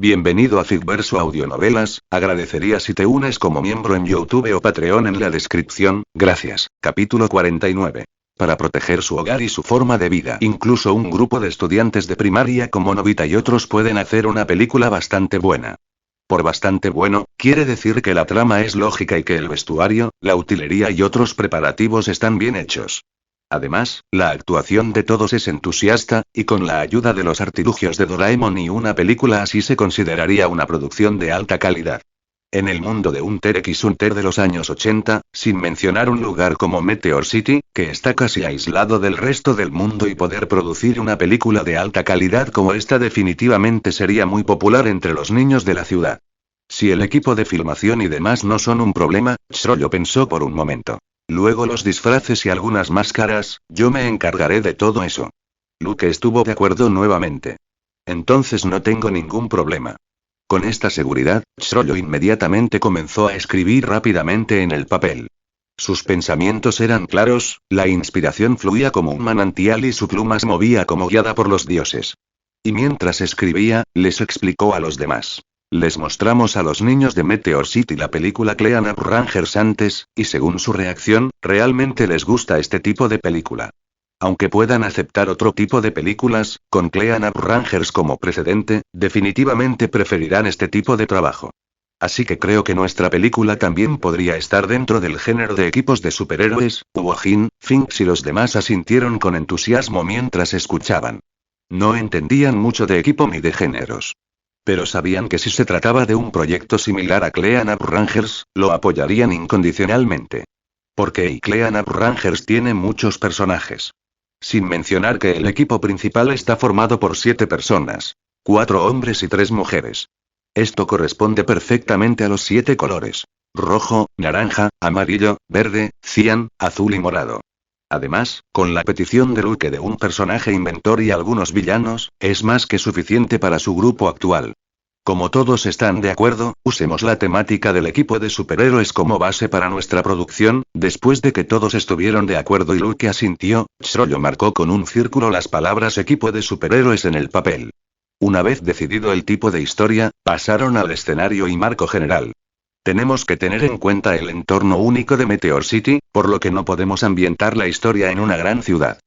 Bienvenido a Figverso Audionovelas, agradecería si te unes como miembro en YouTube o Patreon en la descripción, gracias. Capítulo 49. Para proteger su hogar y su forma de vida. Incluso un grupo de estudiantes de primaria como Nobita y otros pueden hacer una película bastante buena. Por bastante bueno, quiere decir que la trama es lógica y que el vestuario, la utilería y otros preparativos están bien hechos. Además, la actuación de todos es entusiasta, y con la ayuda de los artilugios de Doraemon y una película así se consideraría una producción de alta calidad. En el mundo de Hunter x Hunter de los años 80, sin mencionar un lugar como Meteor City, que está casi aislado del resto del mundo, y poder producir una película de alta calidad como esta definitivamente sería muy popular entre los niños de la ciudad. Si el equipo de filmación y demás no son un problema, Chrollo pensó por un momento. Luego los disfraces y algunas máscaras, yo me encargaré de todo eso. Luke estuvo de acuerdo nuevamente. Entonces no tengo ningún problema. Con esta seguridad, Chrollo inmediatamente comenzó a escribir rápidamente en el papel. Sus pensamientos eran claros, la inspiración fluía como un manantial y su pluma se movía como guiada por los dioses. Y mientras escribía, les explicó a los demás. Les mostramos a los niños de Meteor City la película Clean Up Rangers antes, y según su reacción, realmente les gusta este tipo de película. Aunque puedan aceptar otro tipo de películas, con Clean Up Rangers como precedente, definitivamente preferirán este tipo de trabajo. Así que creo que nuestra película también podría estar dentro del género de equipos de superhéroes. Wojin, Finks y los demás asintieron con entusiasmo mientras escuchaban. No entendían mucho de equipo ni de géneros. Pero sabían que si se trataba de un proyecto similar a Clean Up Rangers, lo apoyarían incondicionalmente. Porque Clean Up Rangers tiene muchos personajes. Sin mencionar que el equipo principal está formado por 7 personas. 4 hombres y 3 mujeres. Esto corresponde perfectamente a los 7 colores. Rojo, naranja, amarillo, verde, cian, azul y morado. Además, con la petición de Luke de un personaje inventor y algunos villanos, es más que suficiente para su grupo actual. Como todos están de acuerdo, usemos la temática del equipo de superhéroes como base para nuestra producción. Después de que todos estuvieron de acuerdo y Luke asintió, Chrollo marcó con un círculo las palabras equipo de superhéroes en el papel. Una vez decidido el tipo de historia, pasaron al escenario y marco general. Tenemos que tener en cuenta el entorno único de Meteor City, por lo que no podemos ambientar la historia en una gran ciudad.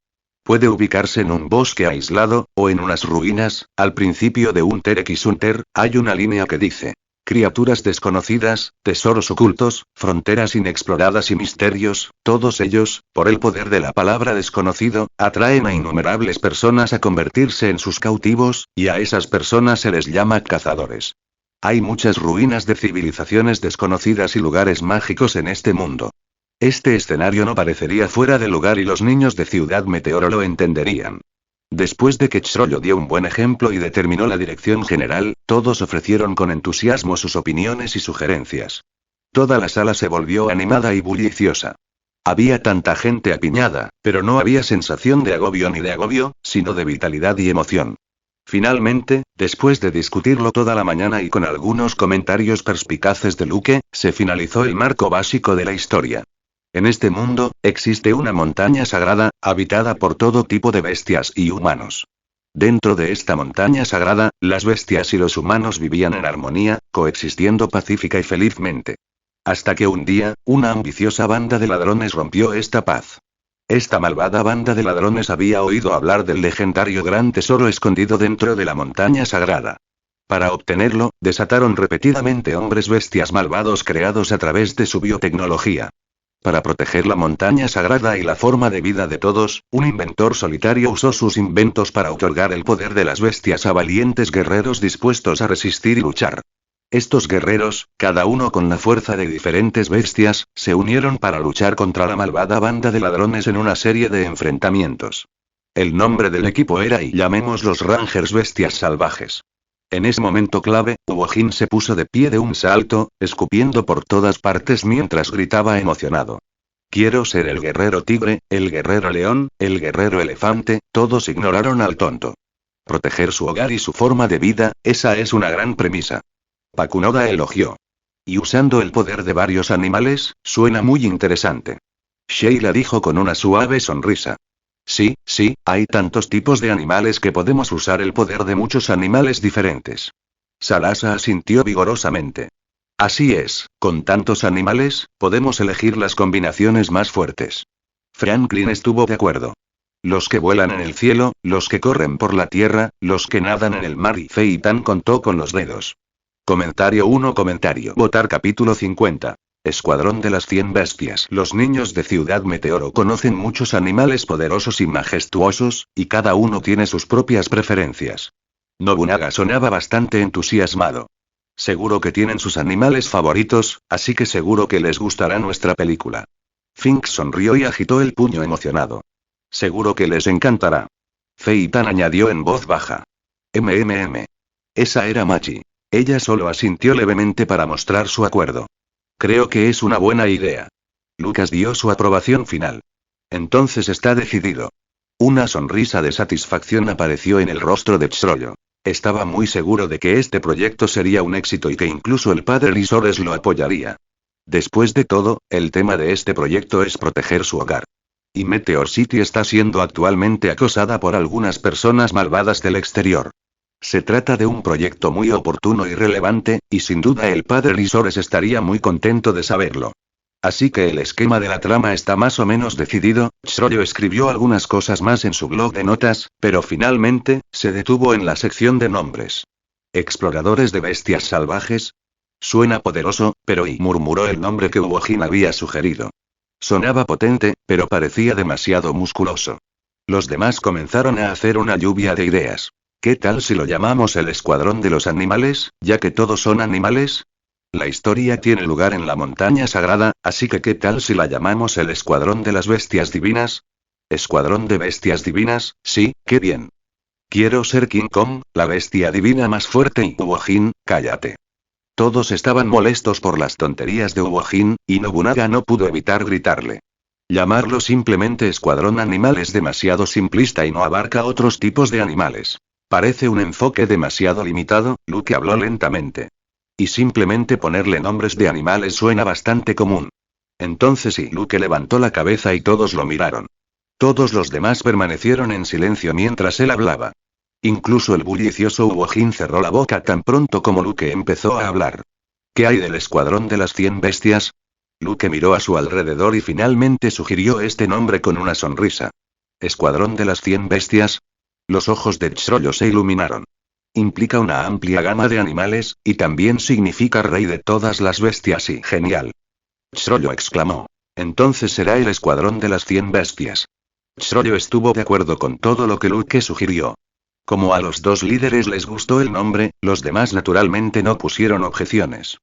Puede ubicarse en un bosque aislado, o en unas ruinas. Al principio de Hunter x Hunter, hay una línea que dice: criaturas desconocidas, tesoros ocultos, fronteras inexploradas y misterios, todos ellos, por el poder de la palabra desconocido, atraen a innumerables personas a convertirse en sus cautivos, y a esas personas se les llama cazadores. Hay muchas ruinas de civilizaciones desconocidas y lugares mágicos en este mundo. Este escenario no parecería fuera de lugar y los niños de Ciudad Meteoro lo entenderían. Después de que Chrollo dio un buen ejemplo y determinó la dirección general, todos ofrecieron con entusiasmo sus opiniones y sugerencias. Toda la sala se volvió animada y bulliciosa. Había tanta gente apiñada, pero no había sensación de agobio, sino de vitalidad y emoción. Finalmente, después de discutirlo toda la mañana y con algunos comentarios perspicaces de Luke, se finalizó el marco básico de la historia. En este mundo, existe una montaña sagrada, habitada por todo tipo de bestias y humanos. Dentro de esta montaña sagrada, las bestias y los humanos vivían en armonía, coexistiendo pacífica y felizmente. Hasta que un día, una ambiciosa banda de ladrones rompió esta paz. Esta malvada banda de ladrones había oído hablar del legendario gran tesoro escondido dentro de la montaña sagrada. Para obtenerlo, desataron repetidamente hombres bestias malvados creados a través de su biotecnología. Para proteger la montaña sagrada y la forma de vida de todos, un inventor solitario usó sus inventos para otorgar el poder de las bestias a valientes guerreros dispuestos a resistir y luchar. Estos guerreros, cada uno con la fuerza de diferentes bestias, se unieron para luchar contra la malvada banda de ladrones en una serie de enfrentamientos. El nombre del equipo era y llamemos los Rangers Bestias Salvajes. En ese momento clave, Wojin se puso de pie de un salto, escupiendo por todas partes mientras gritaba emocionado. Quiero ser el guerrero tigre, el guerrero león, el guerrero elefante. Todos ignoraron al tonto. Proteger su hogar y su forma de vida, esa es una gran premisa. Pakunoda elogió. Y usando el poder de varios animales, suena muy interesante. Sheila dijo con una suave sonrisa. Sí, hay tantos tipos de animales que podemos usar el poder de muchos animales diferentes. Salasa asintió vigorosamente. Así es, con tantos animales, podemos elegir las combinaciones más fuertes. Franklin estuvo de acuerdo. Los que vuelan en el cielo, los que corren por la tierra, los que nadan en el mar y Feitan contó con los dedos. Comentario 1. Votar capítulo 50. Escuadrón de las 100 bestias. Los niños de Ciudad Meteoro conocen muchos animales poderosos y majestuosos, y cada uno tiene sus propias preferencias. Nobunaga sonaba bastante entusiasmado. Seguro que tienen sus animales favoritos, así que seguro que les gustará nuestra película. Fink sonrió y agitó el puño emocionado. Seguro que les encantará. Feitan añadió en voz baja. Esa era Machi. Ella solo asintió levemente para mostrar su acuerdo. Creo que es una buena idea. Lucas dio su aprobación final. Entonces está decidido. Una sonrisa de satisfacción apareció en el rostro de Tsuruyo. Estaba muy seguro de que este proyecto sería un éxito y que incluso el padre Lisores lo apoyaría. Después de todo, el tema de este proyecto es proteger su hogar. Y Meteor City está siendo actualmente acosada por algunas personas malvadas del exterior. Se trata de un proyecto muy oportuno y relevante, y sin duda el padre Lisores estaría muy contento de saberlo. Así que el esquema de la trama está más o menos decidido. Tsuruyo escribió algunas cosas más en su blog de notas, pero finalmente, se detuvo en la sección de nombres. ¿Exploradores de bestias salvajes? Suena poderoso, pero murmuró el nombre que Uojin había sugerido. Sonaba potente, pero parecía demasiado musculoso. Los demás comenzaron a hacer una lluvia de ideas. ¿Qué tal si lo llamamos el Escuadrón de los Animales, ya que todos son animales? La historia tiene lugar en la montaña sagrada, así que ¿qué tal si la llamamos el Escuadrón de las Bestias Divinas? ¿Escuadrón de Bestias Divinas? Sí, qué bien. Quiero ser King Kong, la bestia divina más fuerte y Uojin, cállate. Todos estaban molestos por las tonterías de Uojin, y Nobunaga no pudo evitar gritarle. Llamarlo simplemente Escuadrón Animal es demasiado simplista y no abarca otros tipos de animales. Parece un enfoque demasiado limitado. Luke habló lentamente. Y simplemente ponerle nombres de animales suena bastante común. Entonces Luke levantó la cabeza y todos lo miraron. Todos los demás permanecieron en silencio mientras él hablaba. Incluso el bullicioso Uojin cerró la boca tan pronto como Luke empezó a hablar. ¿Qué hay del Escuadrón de las 100 bestias? Luke miró a su alrededor y finalmente sugirió este nombre con una sonrisa. ¿Escuadrón de las 100 bestias? Los ojos de Tsuruyo se iluminaron. Implica una amplia gama de animales, y también significa rey de todas las bestias y genial. Tsuruyo exclamó. Entonces será el Escuadrón de las 100 bestias. Tsuruyo estuvo de acuerdo con todo lo que Luke sugirió. Como a los dos líderes les gustó el nombre, los demás naturalmente no pusieron objeciones.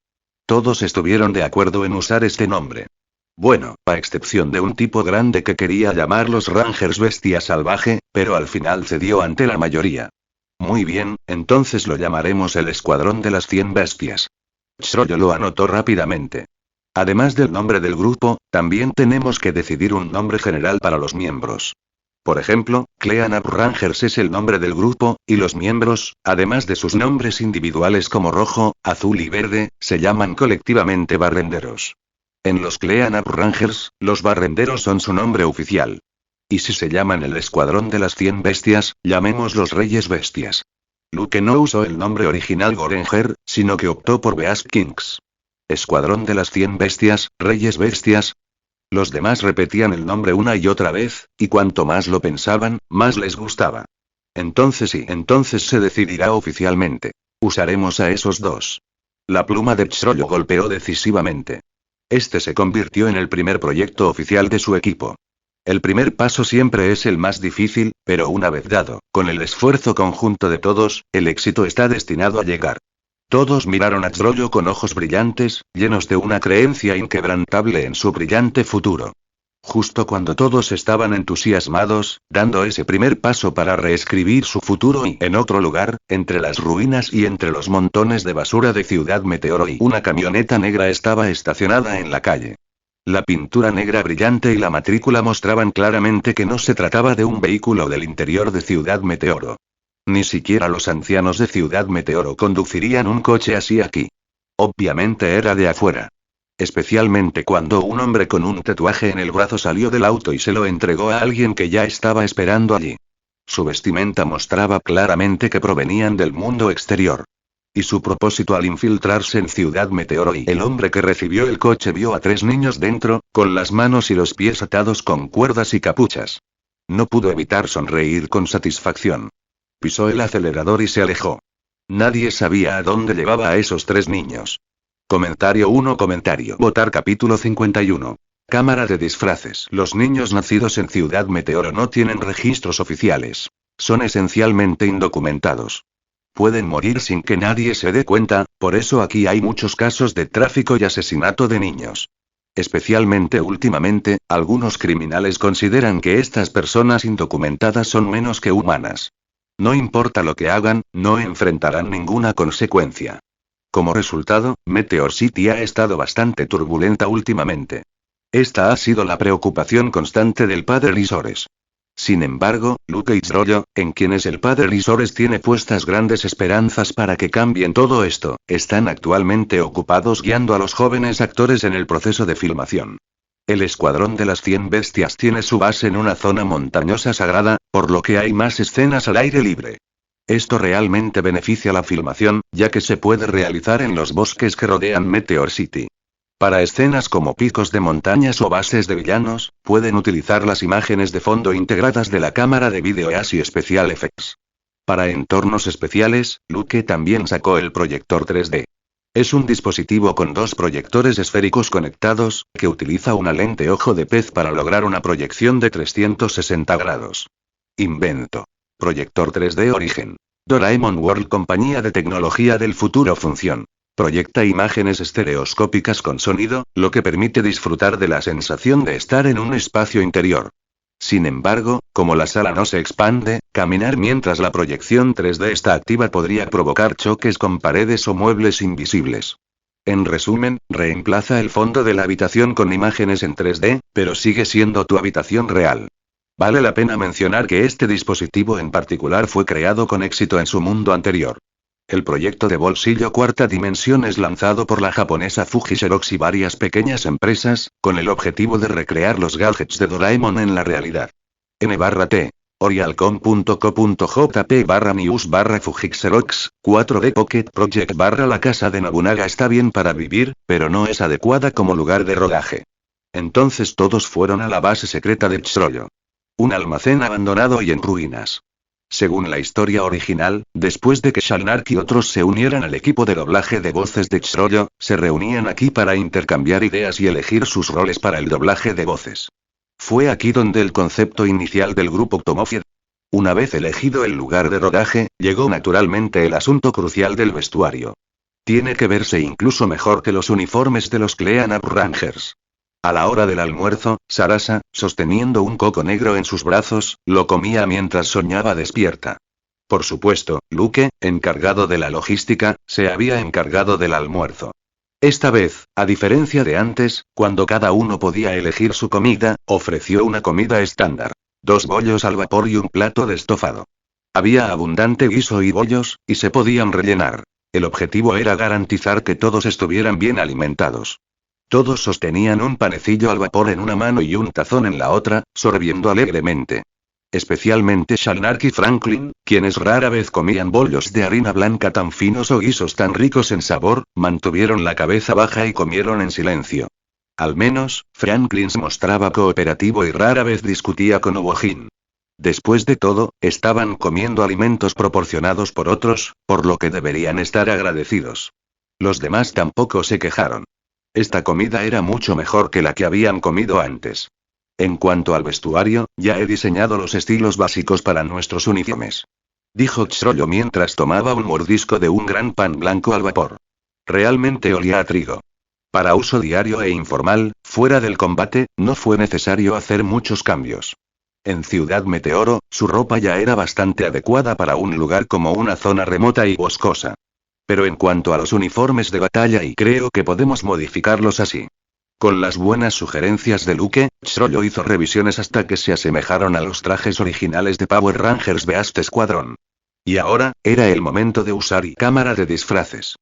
Todos estuvieron de acuerdo en usar este nombre. Bueno, a excepción de un tipo grande que quería llamar los Rangers Bestia Salvaje, pero al final cedió ante la mayoría. Muy bien, entonces lo llamaremos el Escuadrón de las 100 Bestias. Tsuruyo lo anotó rápidamente. Además del nombre del grupo, también tenemos que decidir un nombre general para los miembros. Por ejemplo, Clean Up Rangers es el nombre del grupo, y los miembros, además de sus nombres individuales como rojo, azul y verde, se llaman colectivamente barrenderos. En los Clean Up Rangers, los barrenderos son su nombre oficial. Y si se llaman el Escuadrón de las 100 Bestias, llamemos los Reyes Bestias. Luke no usó el nombre original Gorenger, sino que optó por Beast Kings. Escuadrón de las 100 Bestias, Reyes Bestias. Los demás repetían el nombre una y otra vez, y cuanto más lo pensaban, más les gustaba. Entonces se decidirá oficialmente. Usaremos a esos dos. La pluma de Tsuruyo golpeó decisivamente. Este se convirtió en el primer proyecto oficial de su equipo. El primer paso siempre es el más difícil, pero una vez dado, con el esfuerzo conjunto de todos, el éxito está destinado a llegar. Todos miraron a Tsuruyo con ojos brillantes, llenos de una creencia inquebrantable en su brillante futuro. Justo cuando todos estaban entusiasmados, dando ese primer paso para reescribir su futuro y, en otro lugar, entre las ruinas y entre los montones de basura de Ciudad Meteoro y una camioneta negra estaba estacionada en la calle. La pintura negra brillante y la matrícula mostraban claramente que no se trataba de un vehículo del interior de Ciudad Meteoro. Ni siquiera los ancianos de Ciudad Meteoro conducirían un coche así aquí. Obviamente era de afuera. Especialmente cuando un hombre con un tatuaje en el brazo salió del auto y se lo entregó a alguien que ya estaba esperando allí. Su vestimenta mostraba claramente que provenían del mundo exterior. Y su propósito al infiltrarse en Ciudad Meteoro, y el hombre que recibió el coche vio a 3 niños dentro, con las manos y los pies atados con cuerdas y capuchas. No pudo evitar sonreír con satisfacción. Pisó el acelerador y se alejó. Nadie sabía a dónde llevaba a esos 3 niños. Comentario 1. Votar capítulo 51. Cámara de disfraces. Los niños nacidos en Ciudad Meteoro no tienen registros oficiales. Son esencialmente indocumentados. Pueden morir sin que nadie se dé cuenta, por eso aquí hay muchos casos de tráfico y asesinato de niños. Especialmente últimamente, algunos criminales consideran que estas personas indocumentadas son menos que humanas. No importa lo que hagan, no enfrentarán ninguna consecuencia. Como resultado, Meteor City ha estado bastante turbulenta últimamente. Esta ha sido la preocupación constante del padre Lisores. Sin embargo, Luke y Chrollo, en quienes el padre Lisores tiene puestas grandes esperanzas para que cambien todo esto, están actualmente ocupados guiando a los jóvenes actores en el proceso de filmación. El escuadrón de las 100 bestias tiene su base en una zona montañosa sagrada, por lo que hay más escenas al aire libre. Esto realmente beneficia la filmación, ya que se puede realizar en los bosques que rodean Meteor City. Para escenas como picos de montañas o bases de villanos, pueden utilizar las imágenes de fondo integradas de la cámara de vídeo y Special Effects. Para entornos especiales, Luke también sacó el proyector 3D. Es un dispositivo con 2 proyectores esféricos conectados, que utiliza una lente ojo de pez para lograr una proyección de 360 grados. Invento. Proyector 3D Origen. Doraemon World, compañía de tecnología del futuro. Función. Proyecta imágenes estereoscópicas con sonido, lo que permite disfrutar de la sensación de estar en un espacio interior. Sin embargo, como la sala no se expande, caminar mientras la proyección 3D está activa podría provocar choques con paredes o muebles invisibles. En resumen, reemplaza el fondo de la habitación con imágenes en 3D, pero sigue siendo tu habitación real. Vale la pena mencionar que este dispositivo en particular fue creado con éxito en su mundo anterior. El proyecto de bolsillo cuarta dimensión es lanzado por la japonesa Fuji Xerox y varias pequeñas empresas, con el objetivo de recrear los gadgets de Doraemon en la realidad. N/T. Orialcom.co.jp/news/Fuji Xerox, 4D Pocket Project /La casa de Nobunaga está bien para vivir, pero no es adecuada como lugar de rodaje. Entonces todos fueron a la base secreta de Chrollo. Un almacén abandonado y en ruinas. Según la historia original, después de que Shalnark y otros se unieran al equipo de doblaje de voces de Chrollo, se reunían aquí para intercambiar ideas y elegir sus roles para el doblaje de voces. Fue aquí donde el concepto inicial del grupo tomó forma. Una vez elegido el lugar de rodaje, llegó naturalmente el asunto crucial del vestuario. Tiene que verse incluso mejor que los uniformes de los Clean Up Rangers. A la hora del almuerzo, Sarasa, sosteniendo un coco negro en sus brazos, lo comía mientras soñaba despierta. Por supuesto, Luke, encargado de la logística, se había encargado del almuerzo. Esta vez, a diferencia de antes, cuando cada uno podía elegir su comida, ofreció una comida estándar. 2 bollos al vapor y un plato de estofado. Había abundante guiso y bollos, y se podían rellenar. El objetivo era garantizar que todos estuvieran bien alimentados. Todos sostenían un panecillo al vapor en una mano y un tazón en la otra, sorbiendo alegremente. Especialmente Shalnark y Franklin, quienes rara vez comían bollos de harina blanca tan finos o guisos tan ricos en sabor, mantuvieron la cabeza baja y comieron en silencio. Al menos, Franklin se mostraba cooperativo y rara vez discutía con Obojin. Después de todo, estaban comiendo alimentos proporcionados por otros, por lo que deberían estar agradecidos. Los demás tampoco se quejaron. Esta comida era mucho mejor que la que habían comido antes. En cuanto al vestuario, ya he diseñado los estilos básicos para nuestros uniformes. Dijo Chrollo mientras tomaba un mordisco de un gran pan blanco al vapor. Realmente olía a trigo. Para uso diario e informal, fuera del combate, no fue necesario hacer muchos cambios. En Ciudad Meteoro, su ropa ya era bastante adecuada para un lugar como una zona remota y boscosa. Pero en cuanto a los uniformes de batalla, y creo que podemos modificarlos así. Con las buenas sugerencias de Luke, Chrollo hizo revisiones hasta que se asemejaron a los trajes originales de Power Rangers Beast Squadron. Y ahora, era el momento de usar y cámara de disfraces.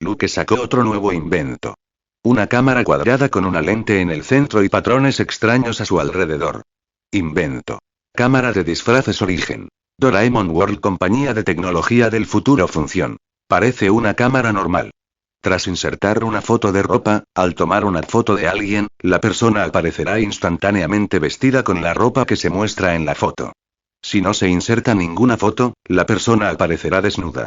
Luke sacó otro nuevo invento. Una cámara cuadrada con una lente en el centro y patrones extraños a su alrededor. Invento. Cámara de disfraces Origen. Doraemon World, compañía de tecnología del futuro. Función. Parece una cámara normal. Tras insertar una foto de ropa, al tomar una foto de alguien, la persona aparecerá instantáneamente vestida con la ropa que se muestra en la foto. Si no se inserta ninguna foto, la persona aparecerá desnuda.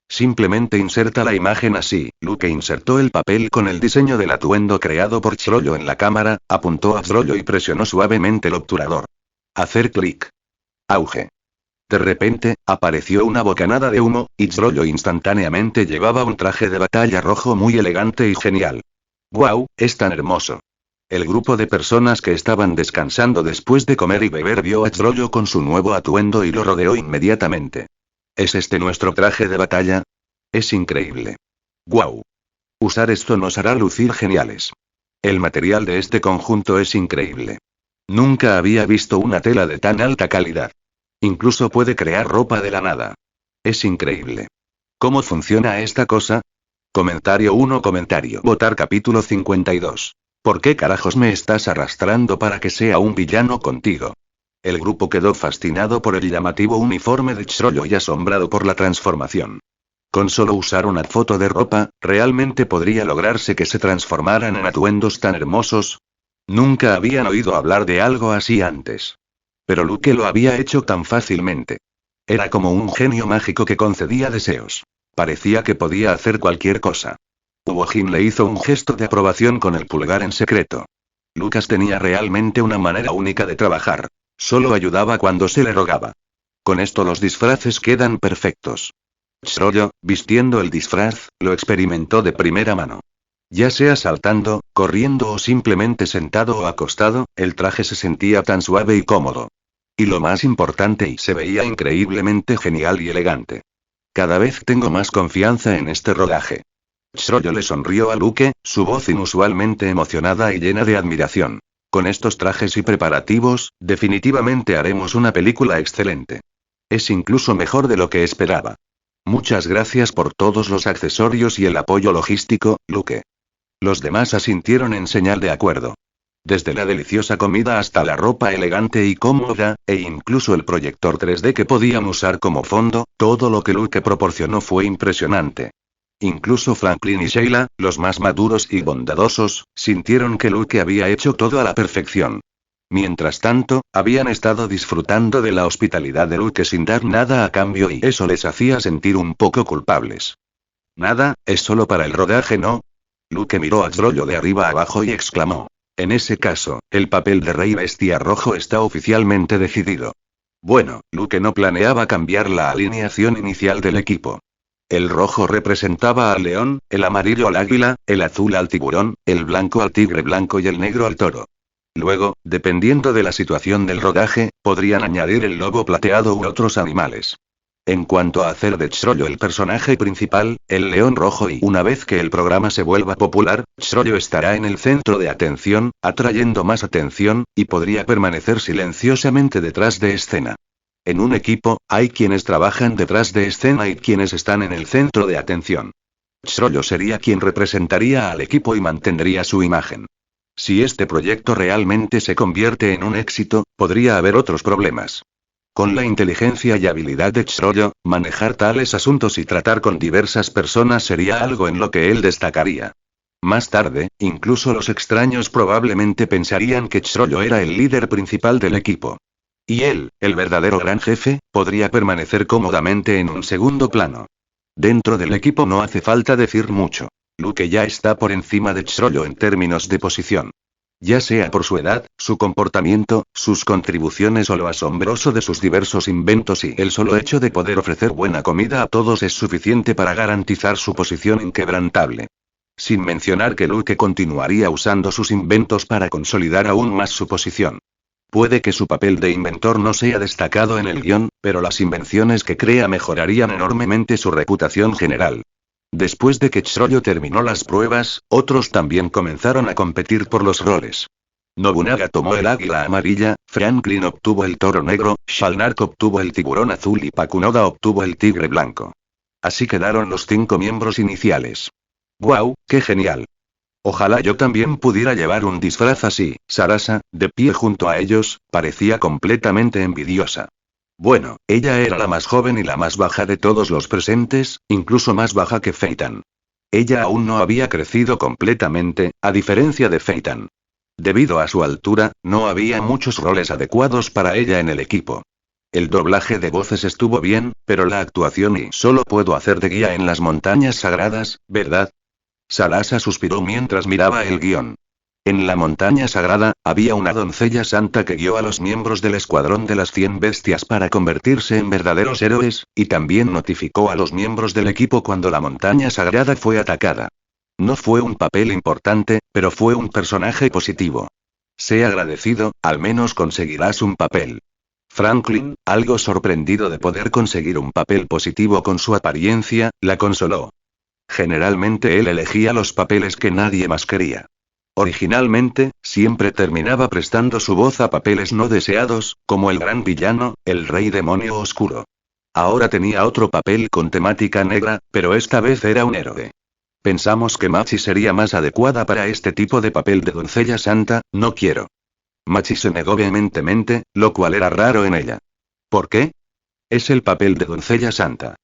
Simplemente inserta la imagen así. Luke insertó el papel con el diseño del atuendo creado por Chrollo en la cámara, apuntó a Chrollo y presionó suavemente el obturador. Hacer clic. Auge. De repente, apareció una bocanada de humo, y Chrollo instantáneamente llevaba un traje de batalla rojo muy elegante y genial. ¡Guau! Es tan hermoso. El grupo de personas que estaban descansando después de comer y beber vio a Chrollo con su nuevo atuendo y lo rodeó inmediatamente. ¿Es este nuestro traje de batalla? Es increíble. ¡Guau! Usar esto nos hará lucir geniales. El material de este conjunto es increíble. Nunca había visto una tela de tan alta calidad. Incluso puede crear ropa de la nada. Es increíble. ¿Cómo funciona esta cosa? Comentario 1. Votar capítulo 52. ¿Por qué carajos me estás arrastrando para que sea un villano contigo? El grupo quedó fascinado por el llamativo uniforme de Chrollo y asombrado por la transformación. Con solo usar una foto de ropa, ¿realmente podría lograrse que se transformaran en atuendos tan hermosos? Nunca habían oído hablar de algo así antes. Pero Luke lo había hecho tan fácilmente. Era como un genio mágico que concedía deseos. Parecía que podía hacer cualquier cosa. Wojin le hizo un gesto de aprobación con el pulgar en secreto. Lucas tenía realmente una manera única de trabajar. Solo ayudaba cuando se le rogaba. Con esto los disfraces quedan perfectos. Chrollo, vistiendo el disfraz, lo experimentó de primera mano. Ya sea saltando, corriendo o simplemente sentado o acostado, el traje se sentía tan suave y cómodo. Y lo más importante, y se veía increíblemente genial y elegante. Cada vez tengo más confianza en este rodaje. Chrollo le sonrió a Luke, su voz inusualmente emocionada y llena de admiración. Con estos trajes y preparativos, definitivamente haremos una película excelente. Es incluso mejor de lo que esperaba. Muchas gracias por todos los accesorios y el apoyo logístico, Luke. Los demás asintieron en señal de acuerdo. Desde la deliciosa comida hasta la ropa elegante y cómoda, e incluso el proyector 3D que podían usar como fondo, todo lo que Luke proporcionó fue impresionante. Incluso Franklin y Sheila, los más maduros y bondadosos, sintieron que Luke había hecho todo a la perfección. Mientras tanto, habían estado disfrutando de la hospitalidad de Luke sin dar nada a cambio y eso les hacía sentir un poco culpables. Nada, es solo para el rodaje, ¿no? Luke miró a Chrollo de arriba abajo y exclamó. En ese caso, el papel de Rey Bestia Rojo está oficialmente decidido. Bueno, Luke no planeaba cambiar la alineación inicial del equipo. El rojo representaba al león, el amarillo al águila, el azul al tiburón, el blanco al tigre blanco y el negro al toro. Luego, dependiendo de la situación del rodaje, podrían añadir el lobo plateado u otros animales. En cuanto a hacer de Chrollo el personaje principal, el león rojo, y una vez que el programa se vuelva popular, Chrollo estará en el centro de atención, atrayendo más atención, y podría permanecer silenciosamente detrás de escena. En un equipo, hay quienes trabajan detrás de escena y quienes están en el centro de atención. Chrollo sería quien representaría al equipo y mantendría su imagen. Si este proyecto realmente se convierte en un éxito, podría haber otros problemas. Con la inteligencia y habilidad de Chrollo, manejar tales asuntos y tratar con diversas personas sería algo en lo que él destacaría. Más tarde, incluso los extraños probablemente pensarían que Chrollo era el líder principal del equipo. Y él, el verdadero gran jefe, podría permanecer cómodamente en un segundo plano. Dentro del equipo no hace falta decir mucho. Luke ya está por encima de Chrollo en términos de posición. Ya sea por su edad, su comportamiento, sus contribuciones o lo asombroso de sus diversos inventos, y el solo hecho de poder ofrecer buena comida a todos es suficiente para garantizar su posición inquebrantable. Sin mencionar que Luke continuaría usando sus inventos para consolidar aún más su posición. Puede que su papel de inventor no sea destacado en el guión, pero las invenciones que crea mejorarían enormemente su reputación general. Después de que Chrollo terminó las pruebas, otros también comenzaron a competir por los roles. Nobunaga tomó el águila amarilla, Franklin obtuvo el toro negro, Shalnark obtuvo el tiburón azul y Pakunoda obtuvo el tigre blanco. Así quedaron los 5 miembros iniciales. ¡Guau, qué genial! Ojalá yo también pudiera llevar un disfraz así. Sarasa, de pie junto a ellos, parecía completamente envidiosa. Bueno, ella era la más joven y la más baja de todos los presentes, incluso más baja que Phaeton. Ella aún no había crecido completamente, a diferencia de Phaeton. Debido a su altura, no había muchos roles adecuados para ella en el equipo. El doblaje de voces estuvo bien, pero la actuación y solo puedo hacer de guía en las montañas sagradas, ¿verdad? Salasa suspiró mientras miraba el guión. En la montaña sagrada, había una doncella santa que guió a los miembros del escuadrón de las 100 bestias para convertirse en verdaderos héroes, y también notificó a los miembros del equipo cuando la montaña sagrada fue atacada. No fue un papel importante, pero fue un personaje positivo. Sé agradecido, al menos conseguirás un papel. Franklin, algo sorprendido de poder conseguir un papel positivo con su apariencia, la consoló. Generalmente él elegía los papeles que nadie más quería. Originalmente, siempre terminaba prestando su voz a papeles no deseados, como el gran villano, el rey demonio oscuro. Ahora tenía otro papel con temática negra, pero esta vez era un héroe. Pensamos que Machi sería más adecuada para este tipo de papel de doncella santa, no quiero. Machi se negó vehementemente, lo cual era raro en ella. ¿Por qué? Es el papel de doncella santa.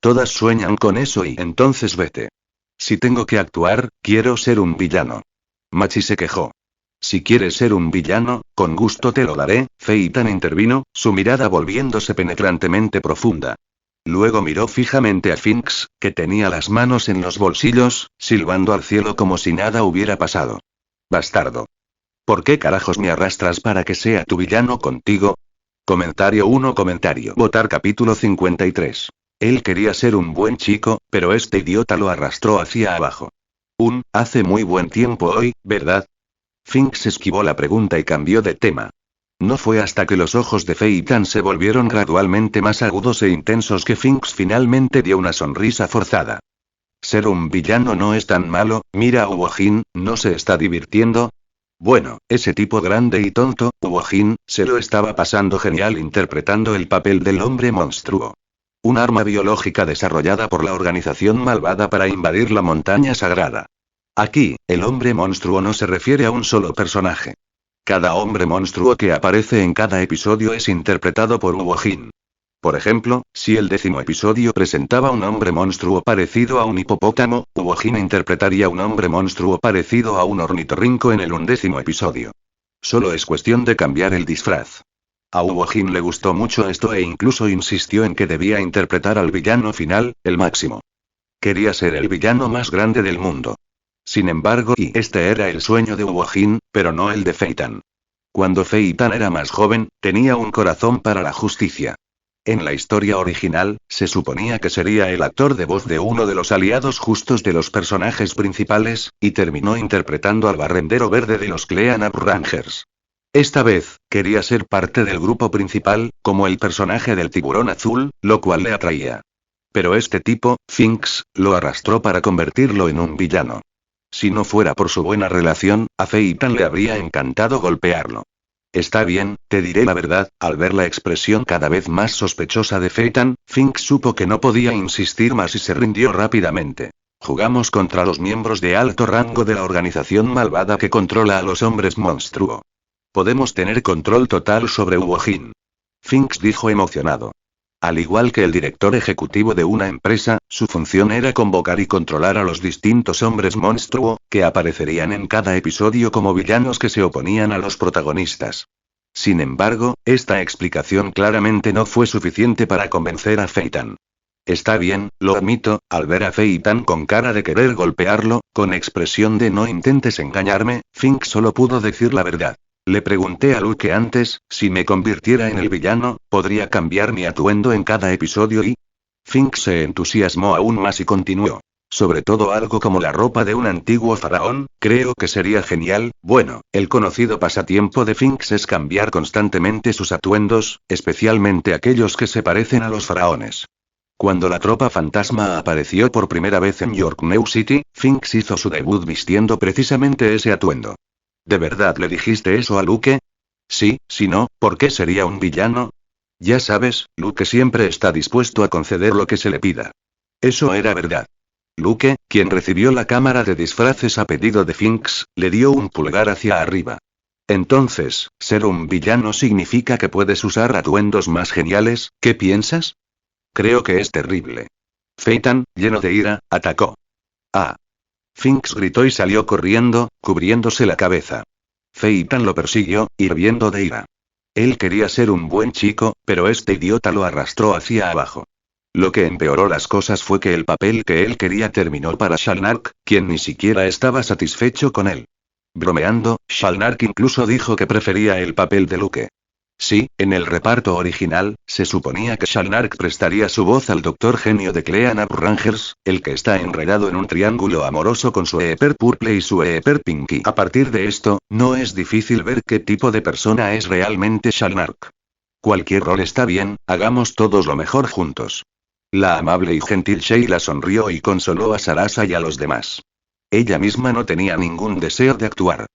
Todas sueñan con eso y entonces vete. Si tengo que actuar, quiero ser un villano. Machi se quejó. Si quieres ser un villano, con gusto te lo daré, Phaeton intervino, su mirada volviéndose penetrantemente profunda. Luego miró fijamente a Finks, que tenía las manos en los bolsillos, silbando al cielo como si nada hubiera pasado. Bastardo. ¿Por qué carajos me arrastras para que sea tu villano contigo? Comentario 1. Votar capítulo 53. Él quería ser un buen chico, pero este idiota lo arrastró hacia abajo. Hace muy buen tiempo hoy, ¿verdad? Finks esquivó la pregunta y cambió de tema. No fue hasta que los ojos de Phaeton se volvieron gradualmente más agudos e intensos que Finks finalmente dio una sonrisa forzada. Ser un villano no es tan malo, mira a Uojin, ¿no se está divirtiendo? Bueno, ese tipo grande y tonto, Uojin, se lo estaba pasando genial interpretando el papel del hombre monstruo. Un arma biológica desarrollada por la organización malvada para invadir la montaña sagrada. Aquí, el hombre monstruo no se refiere a un solo personaje. Cada hombre monstruo que aparece en cada episodio es interpretado por Uojin. Por ejemplo, si el 10º episodio presentaba un hombre monstruo parecido a un hipopótamo, Uojin interpretaría un hombre monstruo parecido a un ornitorrinco en el 11º episodio. Solo es cuestión de cambiar el disfraz. A Uojin le gustó mucho esto e incluso insistió en que debía interpretar al villano final, el máximo. Quería ser el villano más grande del mundo. Sin embargo, este era el sueño de Uojin, pero no el de Phaeton. Cuando Phaeton era más joven, tenía un corazón para la justicia. En la historia original, se suponía que sería el actor de voz de uno de los aliados justos de los personajes principales, y terminó interpretando al barrendero verde de los Cleanup Rangers. Esta vez, quería ser parte del grupo principal, como el personaje del tiburón azul, lo cual le atraía. Pero este tipo, Finks, lo arrastró para convertirlo en un villano. Si no fuera por su buena relación, a Phaeton le habría encantado golpearlo. Está bien, te diré la verdad, al ver la expresión cada vez más sospechosa de Phaeton, Finks supo que no podía insistir más y se rindió rápidamente. Jugamos contra los miembros de alto rango de la organización malvada que controla a los hombres monstruo. Podemos tener control total sobre Uojin. Finks dijo emocionado. Al igual que el director ejecutivo de una empresa, su función era convocar y controlar a los distintos hombres monstruo, que aparecerían en cada episodio como villanos que se oponían a los protagonistas. Sin embargo, esta explicación claramente no fue suficiente para convencer a Phaeton. Está bien, lo admito, al ver a Phaeton con cara de querer golpearlo, con expresión de no intentes engañarme, Finks solo pudo decir la verdad. Le pregunté a Luke antes, si me convirtiera en el villano, ¿podría cambiar mi atuendo en cada episodio? Y Finks se entusiasmó aún más y continuó. Sobre todo algo como la ropa de un antiguo faraón, creo que sería genial. Bueno, el conocido pasatiempo de Finks es cambiar constantemente sus atuendos, especialmente aquellos que se parecen a los faraones. Cuando la tropa fantasma apareció por primera vez en York New City, Finks hizo su debut vistiendo precisamente ese atuendo. ¿De verdad le dijiste eso a Luke? Sí, si no, ¿por qué sería un villano? Ya sabes, Luke siempre está dispuesto a conceder lo que se le pida. Eso era verdad. Luke, quien recibió la cámara de disfraces a pedido de Finks, le dio un pulgar hacia arriba. Entonces, ser un villano significa que puedes usar atuendos más geniales, ¿qué piensas? Creo que es terrible. Phaeton, lleno de ira, atacó. ¡Ah! Finks gritó y salió corriendo, cubriéndose la cabeza. Phaeton lo persiguió, hirviendo de ira. Él quería ser un buen chico, pero este idiota lo arrastró hacia abajo. Lo que empeoró las cosas fue que el papel que él quería terminó para Shalnark, quien ni siquiera estaba satisfecho con él. Bromeando, Shalnark incluso dijo que prefería el papel de Luke. Sí, en el reparto original, se suponía que Shalnark prestaría su voz al Doctor Genio de Cleanap Rangers, el que está enredado en un triángulo amoroso con su Eper Purple y su Eper Pinky. A partir de esto, no es difícil ver qué tipo de persona es realmente Shalnark. Cualquier rol está bien, hagamos todos lo mejor juntos. La amable y gentil Sheila sonrió y consoló a Sarasa y a los demás. Ella misma no tenía ningún deseo de actuar.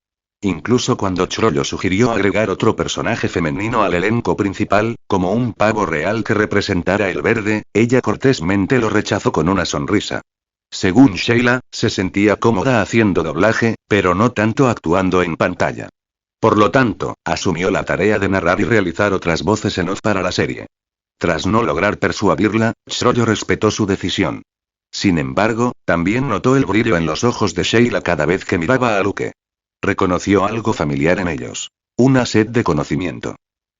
Incluso cuando Chrollo sugirió agregar otro personaje femenino al elenco principal, como un pavo real que representara el verde, ella cortésmente lo rechazó con una sonrisa. Según Sheila, se sentía cómoda haciendo doblaje, pero no tanto actuando en pantalla. Por lo tanto, asumió la tarea de narrar y realizar otras voces en off para la serie. Tras no lograr persuadirla, Chrollo respetó su decisión. Sin embargo, también notó el brillo en los ojos de Sheila cada vez que miraba a Luke. Reconoció algo familiar en ellos. Una sed de conocimiento.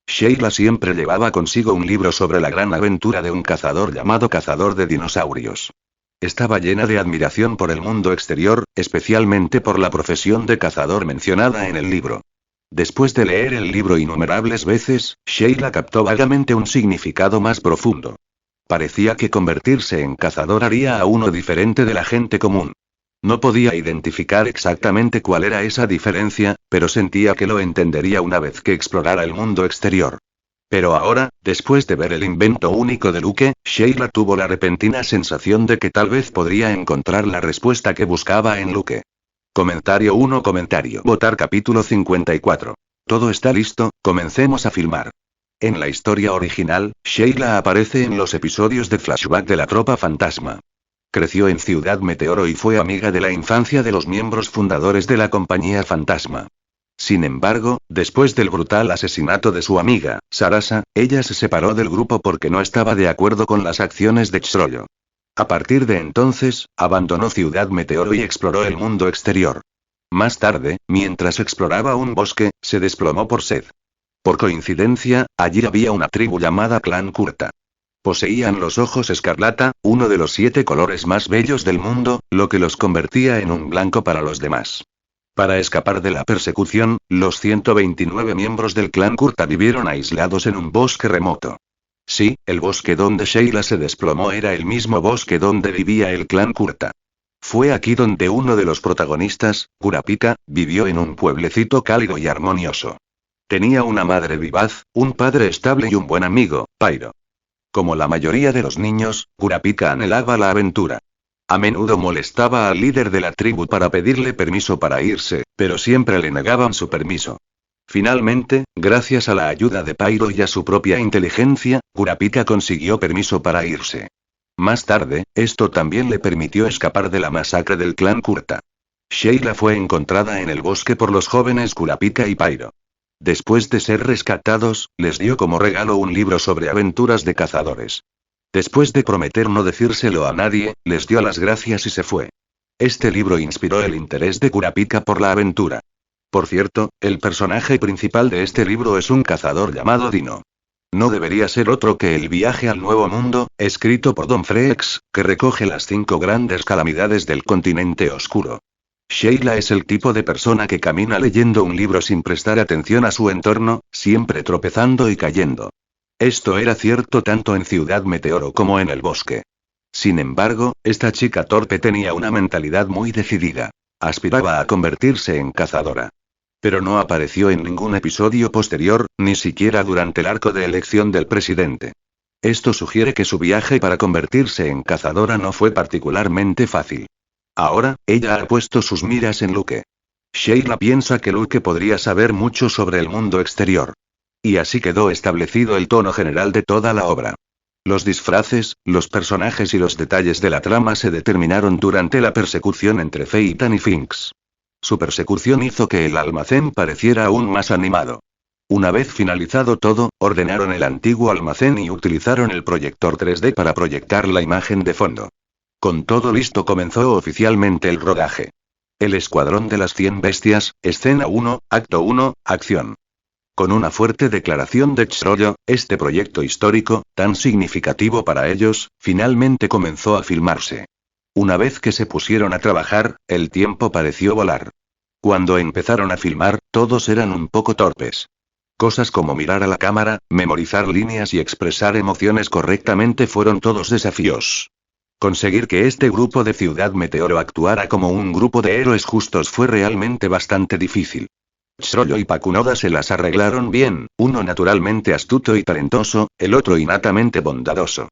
Sheila siempre llevaba consigo un libro sobre la gran aventura de un cazador llamado Cazador de Dinosaurios. Estaba llena de admiración por el mundo exterior, especialmente por la profesión de cazador mencionada en el libro. Después de leer el libro innumerables veces, Sheila captó vagamente un significado más profundo. Parecía que convertirse en cazador haría a uno diferente de la gente común. No podía identificar exactamente cuál era esa diferencia, pero sentía que lo entendería una vez que explorara el mundo exterior. Pero ahora, después de ver el invento único de Luke, Sheila tuvo la repentina sensación de que tal vez podría encontrar la respuesta que buscaba en Luke. Comentario 1. Votar capítulo 54. Todo está listo, comencemos a filmar. En la historia original, Sheila aparece en los episodios de flashback de la Tropa Fantasma. Creció en Ciudad Meteoro y fue amiga de la infancia de los miembros fundadores de la Compañía Fantasma. Sin embargo, después del brutal asesinato de su amiga, Sarasa, ella se separó del grupo porque no estaba de acuerdo con las acciones de Chrollo. A partir de entonces, abandonó Ciudad Meteoro y exploró el mundo exterior. Más tarde, mientras exploraba un bosque, se desplomó por sed. Por coincidencia, allí había una tribu llamada Clan Kurta. Poseían los ojos escarlata, uno de los 7 colores más bellos del mundo, lo que los convertía en un blanco para los demás. Para escapar de la persecución, los 129 miembros del clan Kurta vivieron aislados en un bosque remoto. Sí, el bosque donde Sheila se desplomó era el mismo bosque donde vivía el clan Kurta. Fue aquí donde uno de los protagonistas, Kurapika, vivió en un pueblecito cálido y armonioso. Tenía una madre vivaz, un padre estable y un buen amigo, Pyro. Como la mayoría de los niños, Kurapika anhelaba la aventura. A menudo molestaba al líder de la tribu para pedirle permiso para irse, pero siempre le negaban su permiso. Finalmente, gracias a la ayuda de Pyro y a su propia inteligencia, Kurapika consiguió permiso para irse. Más tarde, esto también le permitió escapar de la masacre del clan Kurta. Sheila fue encontrada en el bosque por los jóvenes Kurapika y Pyro. Después de ser rescatados, les dio como regalo un libro sobre aventuras de cazadores. Después de prometer no decírselo a nadie, les dio las gracias y se fue. Este libro inspiró el interés de Kurapika por la aventura. Por cierto, el personaje principal de este libro es un cazador llamado Dino. No debería ser otro que El viaje al nuevo mundo, escrito por Don Freex, que recoge las 5 grandes calamidades del continente oscuro. Sheila es el tipo de persona que camina leyendo un libro sin prestar atención a su entorno, siempre tropezando y cayendo. Esto era cierto tanto en Ciudad Meteoro como en el bosque. Sin embargo, esta chica torpe tenía una mentalidad muy decidida. Aspiraba a convertirse en cazadora. Pero no apareció en ningún episodio posterior, ni siquiera durante el arco de elección del presidente. Esto sugiere que su viaje para convertirse en cazadora no fue particularmente fácil. Ahora, ella ha puesto sus miras en Luke. Sheila piensa que Luke podría saber mucho sobre el mundo exterior. Y así quedó establecido el tono general de toda la obra. Los disfraces, los personajes y los detalles de la trama se determinaron durante la persecución entre Phaeton y Finks. Su persecución hizo que el almacén pareciera aún más animado. Una vez finalizado todo, ordenaron el antiguo almacén y utilizaron el proyector 3D para proyectar la imagen de fondo. Con todo listo comenzó oficialmente el rodaje. El Escuadrón de las 100 Bestias, escena 1, acto 1, acción. Con una fuerte declaración de Chrollo, este proyecto histórico, tan significativo para ellos, finalmente comenzó a filmarse. Una vez que se pusieron a trabajar, el tiempo pareció volar. Cuando empezaron a filmar, todos eran un poco torpes. Cosas como mirar a la cámara, memorizar líneas y expresar emociones correctamente fueron todos desafíos. Conseguir que este grupo de Ciudad Meteoro actuara como un grupo de héroes justos fue realmente bastante difícil. Chrollo y Pakunoda se las arreglaron bien, uno naturalmente astuto y talentoso, el otro innatamente bondadoso.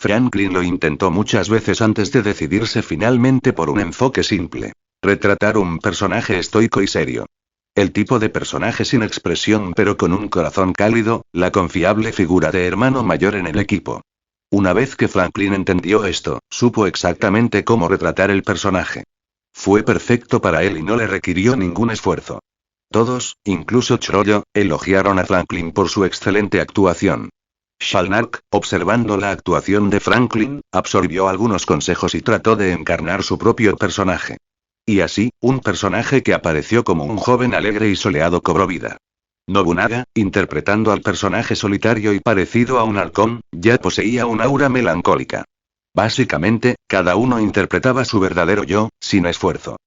Franklin lo intentó muchas veces antes de decidirse finalmente por un enfoque simple. Retratar un personaje estoico y serio. El tipo de personaje sin expresión pero con un corazón cálido, la confiable figura de hermano mayor en el equipo. Una vez que Franklin entendió esto, supo exactamente cómo retratar el personaje. Fue perfecto para él y no le requirió ningún esfuerzo. Todos, incluso Chrollo, elogiaron a Franklin por su excelente actuación. Shalnark, observando la actuación de Franklin, absorbió algunos consejos y trató de encarnar su propio personaje. Y así, un personaje que apareció como un joven alegre y soleado cobró vida. Nobunaga, interpretando al personaje solitario y parecido a un halcón, ya poseía un aura melancólica. Básicamente, cada uno interpretaba su verdadero yo, sin esfuerzo.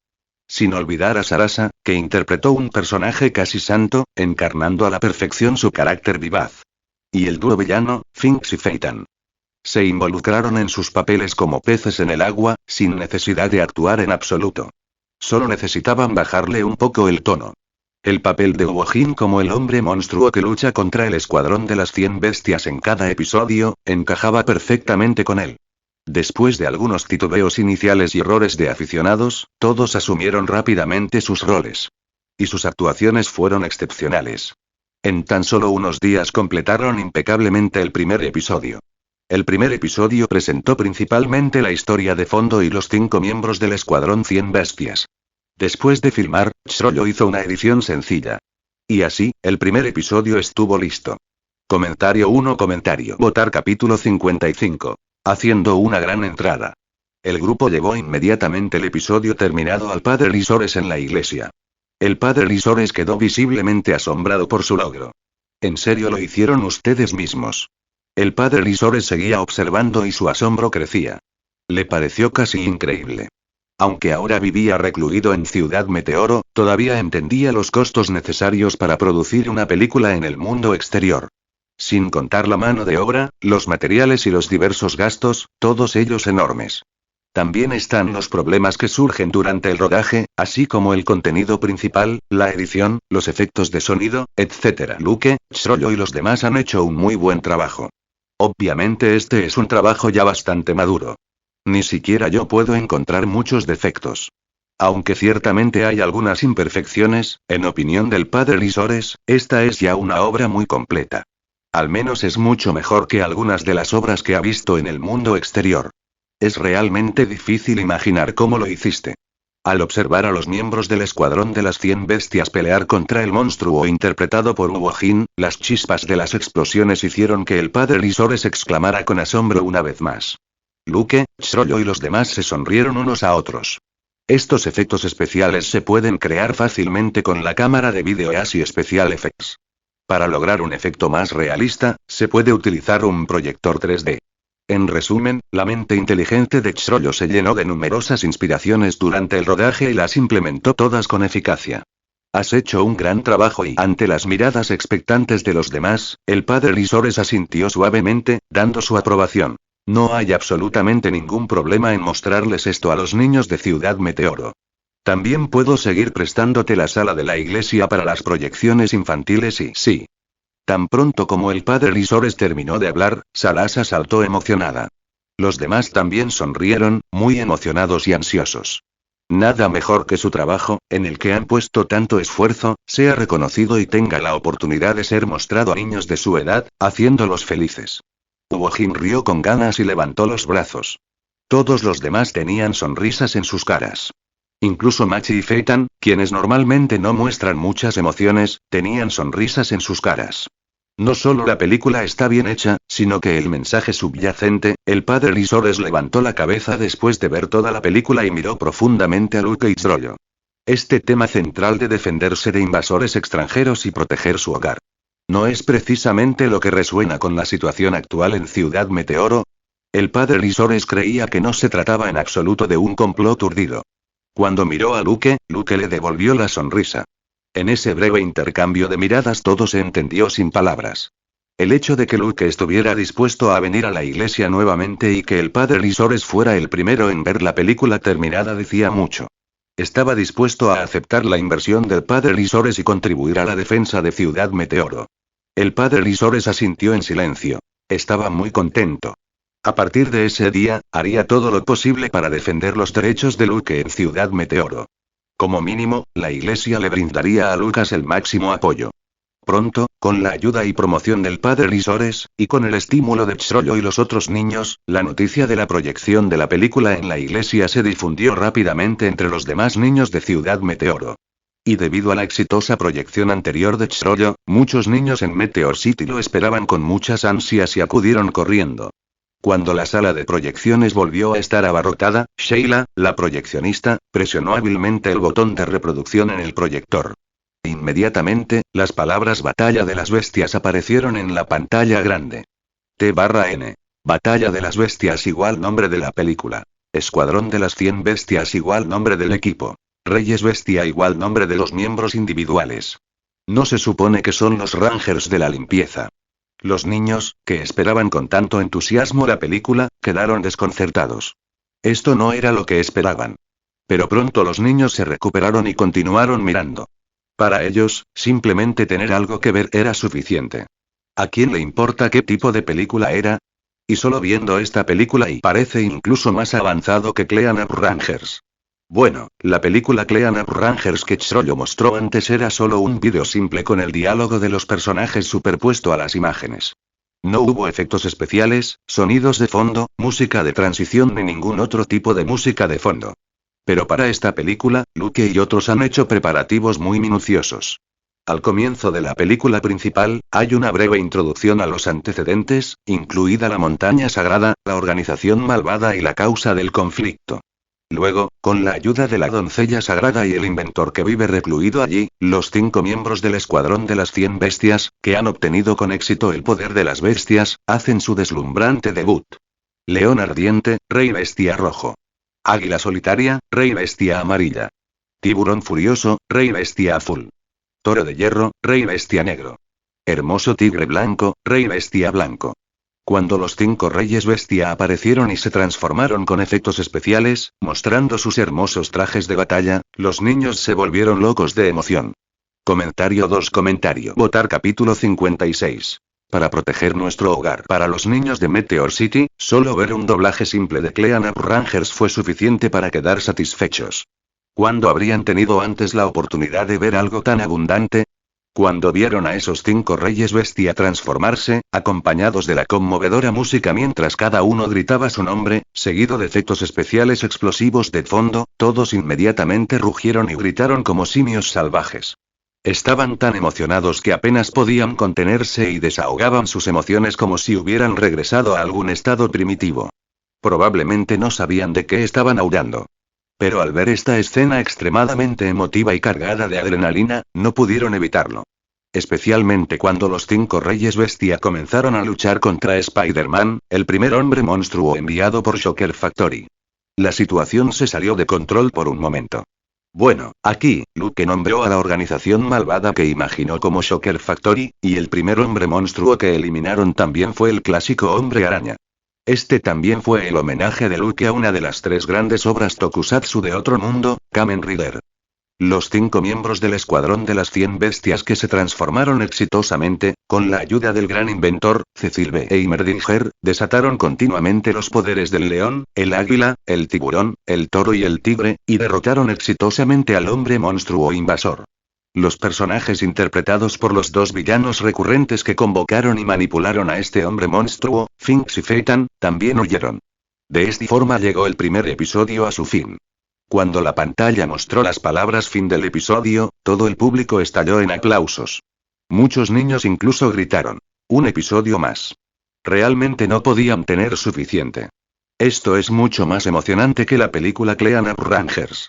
Sin olvidar a Sarasa, que interpretó un personaje casi santo, encarnando a la perfección su carácter vivaz. Y el dúo villano, Finks y Phaeton. Se involucraron en sus papeles como peces en el agua, sin necesidad de actuar en absoluto. Solo necesitaban bajarle un poco el tono. El papel de Uojin como el hombre monstruo que lucha contra el escuadrón de las 100 bestias en cada episodio, encajaba perfectamente con él. Después de algunos titubeos iniciales y errores de aficionados, todos asumieron rápidamente sus roles. Y sus actuaciones fueron excepcionales. En tan solo unos días completaron impecablemente el primer episodio. El primer episodio presentó principalmente la historia de fondo y los 5 miembros del Escuadrón 100 Bestias. Después de filmar, Chrollo hizo una edición sencilla. Y así, el primer episodio estuvo listo. Comentario 1. Votar capítulo 55. Haciendo una gran entrada. El grupo llevó inmediatamente el episodio terminado al padre Risores en la iglesia. El padre Risores quedó visiblemente asombrado por su logro. ¿En serio lo hicieron ustedes mismos? El padre Risores seguía observando y su asombro crecía. Le pareció casi increíble. Aunque ahora vivía recluido en Ciudad Meteoro, todavía entendía los costos necesarios para producir una película en el mundo exterior. Sin contar la mano de obra, los materiales y los diversos gastos, todos ellos enormes. También están los problemas que surgen durante el rodaje, así como el contenido principal, la edición, los efectos de sonido, etc. Luke, Chrollo y los demás han hecho un muy buen trabajo. Obviamente este es un trabajo ya bastante maduro. Ni siquiera yo puedo encontrar muchos defectos. Aunque ciertamente hay algunas imperfecciones, en opinión del padre Risores, esta es ya una obra muy completa. Al menos es mucho mejor que algunas de las obras que ha visto en el mundo exterior. Es realmente difícil imaginar cómo lo hiciste. Al observar a los miembros del escuadrón de las 100 bestias pelear contra el monstruo interpretado por Uojin, las chispas de las explosiones hicieron que el padre Risores exclamara con asombro una vez más. Luke, Chrollo y los demás se sonrieron unos a otros. Estos efectos especiales se pueden crear fácilmente con la cámara de vídeo ASI Special Effects. Para lograr un efecto más realista, se puede utilizar un proyector 3D. En resumen, la mente inteligente de Chrollo se llenó de numerosas inspiraciones durante el rodaje y las implementó todas con eficacia. Has hecho un gran trabajo y ante las miradas expectantes de los demás, el padre Risores asintió suavemente, dando su aprobación. No hay absolutamente ningún problema en mostrarles esto a los niños de Ciudad Meteoro. También puedo seguir prestándote la sala de la iglesia para las proyecciones infantiles y sí. Tan pronto como el padre Risores terminó de hablar, Sarasa saltó emocionada. Los demás también sonrieron, muy emocionados y ansiosos. Nada mejor que su trabajo, en el que han puesto tanto esfuerzo, sea reconocido y tenga la oportunidad de ser mostrado a niños de su edad, haciéndolos felices. Uojin rió con ganas y levantó los brazos. Todos los demás tenían sonrisas en sus caras. Incluso Machi y Phaeton, quienes normalmente no muestran muchas emociones, tenían sonrisas en sus caras. No solo la película está bien hecha, sino que el mensaje subyacente. El padre Lysores levantó la cabeza después de ver toda la película y miró profundamente a Luke y Troyo. Este tema central de defenderse de invasores extranjeros y proteger su hogar. ¿No es precisamente lo que resuena con la situación actual en Ciudad Meteoro? El padre Lysores creía que no se trataba en absoluto de un complot urdido. Cuando miró a Luke, Luke le devolvió la sonrisa. En ese breve intercambio de miradas todo se entendió sin palabras. El hecho de que Luke estuviera dispuesto a venir a la iglesia nuevamente y que el padre Lysores fuera el primero en ver la película terminada decía mucho. Estaba dispuesto a aceptar la inversión del padre Lysores y contribuir a la defensa de Ciudad Meteoro. El padre Lysores asintió en silencio. Estaba muy contento. A partir de ese día, haría todo lo posible para defender los derechos de Luke en Ciudad Meteoro. Como mínimo, la iglesia le brindaría a Lucas el máximo apoyo. Pronto, con la ayuda y promoción del padre Lysores, y con el estímulo de Troyo y los otros niños, la noticia de la proyección de la película en la iglesia se difundió rápidamente entre los demás niños de Ciudad Meteoro. Y debido a la exitosa proyección anterior de Troyo, muchos niños en Meteor City lo esperaban con muchas ansias y acudieron corriendo. Cuando la sala de proyecciones volvió a estar abarrotada, Sheila, la proyeccionista, presionó hábilmente el botón de reproducción en el proyector. Inmediatamente, las palabras Batalla de las Bestias aparecieron en la pantalla grande. T/N. Batalla de las Bestias igual nombre de la película. Escuadrón de las 100 Bestias igual nombre del equipo. Reyes Bestia igual nombre de los miembros individuales. No se supone que son los Rangers de la limpieza. Los niños, que esperaban con tanto entusiasmo la película, quedaron desconcertados. Esto no era lo que esperaban. Pero pronto los niños se recuperaron y continuaron mirando. Para ellos, simplemente tener algo que ver era suficiente. ¿A quién le importa qué tipo de película era? Y solo viendo esta película y parece incluso más avanzado que Clean Up Rangers. Bueno, la película Clean Up Rangers que Troyo mostró antes era solo un vídeo simple con el diálogo de los personajes superpuesto a las imágenes. No hubo efectos especiales, sonidos de fondo, música de transición ni ningún otro tipo de música de fondo. Pero para esta película, Luke y otros han hecho preparativos muy minuciosos. Al comienzo de la película principal, hay una breve introducción a los antecedentes, incluida la montaña sagrada, la organización malvada y la causa del conflicto. Luego, con la ayuda de la doncella sagrada y el inventor que vive recluido allí, los 5 miembros del escuadrón de las 100 bestias, que han obtenido con éxito el poder de las bestias, hacen su deslumbrante debut. León ardiente, rey bestia rojo. Águila solitaria, rey bestia amarilla. Tiburón furioso, rey bestia azul. Toro de hierro, rey bestia negro. Hermoso tigre blanco, rey bestia blanco. Cuando los 5 reyes bestia aparecieron y se transformaron con efectos especiales, mostrando sus hermosos trajes de batalla, los niños se volvieron locos de emoción. Comentario 2. Votar capítulo 56. Para proteger nuestro hogar. Para los niños de Meteor City, solo ver un doblaje simple de Clean Up Rangers fue suficiente para quedar satisfechos. ¿Cuándo habrían tenido antes la oportunidad de ver algo tan abundante? Cuando vieron a esos 5 reyes bestia transformarse, acompañados de la conmovedora música mientras cada uno gritaba su nombre, seguido de efectos especiales explosivos de fondo, todos inmediatamente rugieron y gritaron como simios salvajes. Estaban tan emocionados que apenas podían contenerse y desahogaban sus emociones como si hubieran regresado a algún estado primitivo. Probablemente no sabían de qué estaban aullando. Pero al ver esta escena extremadamente emotiva y cargada de adrenalina, no pudieron evitarlo. Especialmente cuando los 5 reyes bestia comenzaron a luchar contra Spider-Man, el primer hombre monstruo enviado por Shocker Factory. La situación se salió de control por un momento. Bueno, aquí, Luke nombró a la organización malvada que imaginó como Shocker Factory, y el primer hombre monstruo que eliminaron también fue el clásico hombre araña. Este también fue el homenaje de Luke a una de las 3 grandes obras tokusatsu de otro mundo, Kamen Rider. Los 5 miembros del escuadrón de las 100 bestias que se transformaron exitosamente, con la ayuda del gran inventor, Cecil B. Heimerdinger, desataron continuamente los poderes del león, el águila, el tiburón, el toro y el tigre, y derrotaron exitosamente al hombre monstruo invasor. Los personajes interpretados por los 2 villanos recurrentes que convocaron y manipularon a este hombre monstruo, Finks y Phaeton, también huyeron. De esta forma llegó el primer episodio a su fin. Cuando la pantalla mostró las palabras fin del episodio, todo el público estalló en aplausos. Muchos niños incluso gritaron: ¡un episodio más! Realmente no podían tener suficiente. Esto es mucho más emocionante que la película Clean Up Rangers.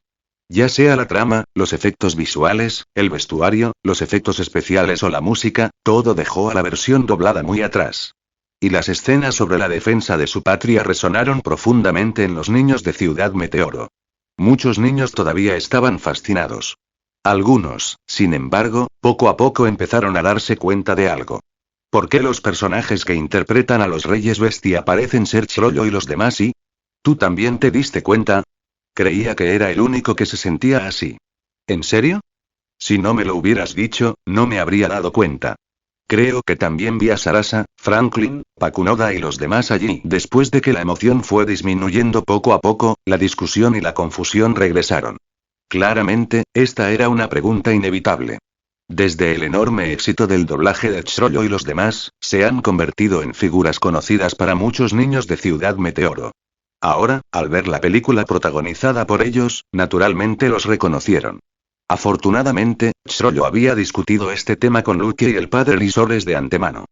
Ya sea la trama, los efectos visuales, el vestuario, los efectos especiales o la música, todo dejó a la versión doblada muy atrás. Y las escenas sobre la defensa de su patria resonaron profundamente en los niños de Ciudad Meteoro. Muchos niños todavía estaban fascinados. Algunos, sin embargo, poco a poco empezaron a darse cuenta de algo. ¿Por qué los personajes que interpretan a los Reyes Bestia parecen ser Chrollo y los demás sí? ¿Tú también te diste cuenta? Creía que era el único que se sentía así. ¿En serio? Si no me lo hubieras dicho, no me habría dado cuenta. Creo que también vi a Sarasa, Franklin, Pakunoda y los demás allí. Después de que la emoción fue disminuyendo poco a poco, la discusión y la confusión regresaron. Claramente, esta era una pregunta inevitable. Desde el enorme éxito del doblaje de Chrollo y los demás, se han convertido en figuras conocidas para muchos niños de Ciudad Meteoro. Ahora, al ver la película protagonizada por ellos, naturalmente los reconocieron. Afortunadamente, Chrollo había discutido este tema con Luke y el padre Risores de antemano.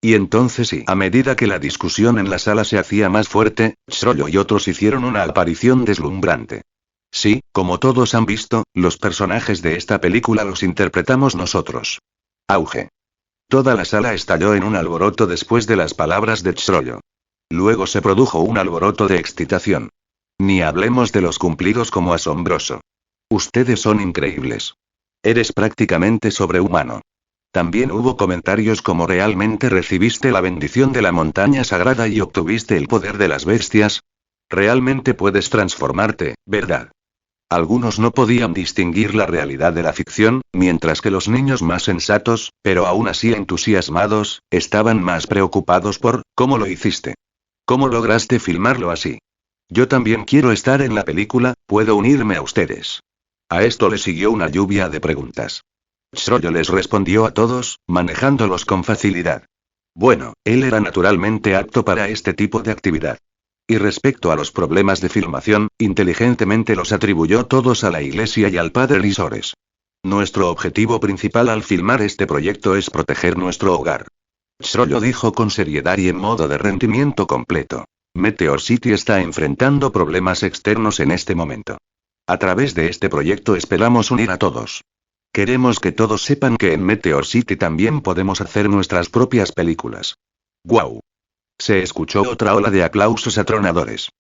Y entonces a medida que la discusión en la sala se hacía más fuerte, Chrollo y otros hicieron una aparición deslumbrante. Sí, como todos han visto, los personajes de esta película los interpretamos nosotros. Auge. Toda la sala estalló en un alboroto después de las palabras de Chrollo. Luego se produjo un alboroto de excitación. Ni hablemos de los cumplidos como asombroso. Ustedes son increíbles. Eres prácticamente sobrehumano. También hubo comentarios como realmente recibiste la bendición de la montaña sagrada y obtuviste el poder de las bestias. Realmente puedes transformarte, ¿verdad? Algunos no podían distinguir la realidad de la ficción, mientras que los niños más sensatos, pero aún así entusiasmados, estaban más preocupados por ¿cómo lo hiciste? ¿Cómo lograste filmarlo así? Yo también quiero estar en la película, ¿puedo unirme a ustedes? A esto le siguió una lluvia de preguntas. Chrollo les respondió a todos, manejándolos con facilidad. Bueno, él era naturalmente apto para este tipo de actividad. Y respecto a los problemas de filmación, inteligentemente los atribuyó todos a la iglesia y al padre Risores. Nuestro objetivo principal al filmar este proyecto es proteger nuestro hogar. Chrollo dijo con seriedad y en modo de rendimiento completo. Meteor City está enfrentando problemas externos en este momento. A través de este proyecto esperamos unir a todos. Queremos que todos sepan que en Meteor City también podemos hacer nuestras propias películas. ¡Guau! Se escuchó otra ola de aplausos atronadores.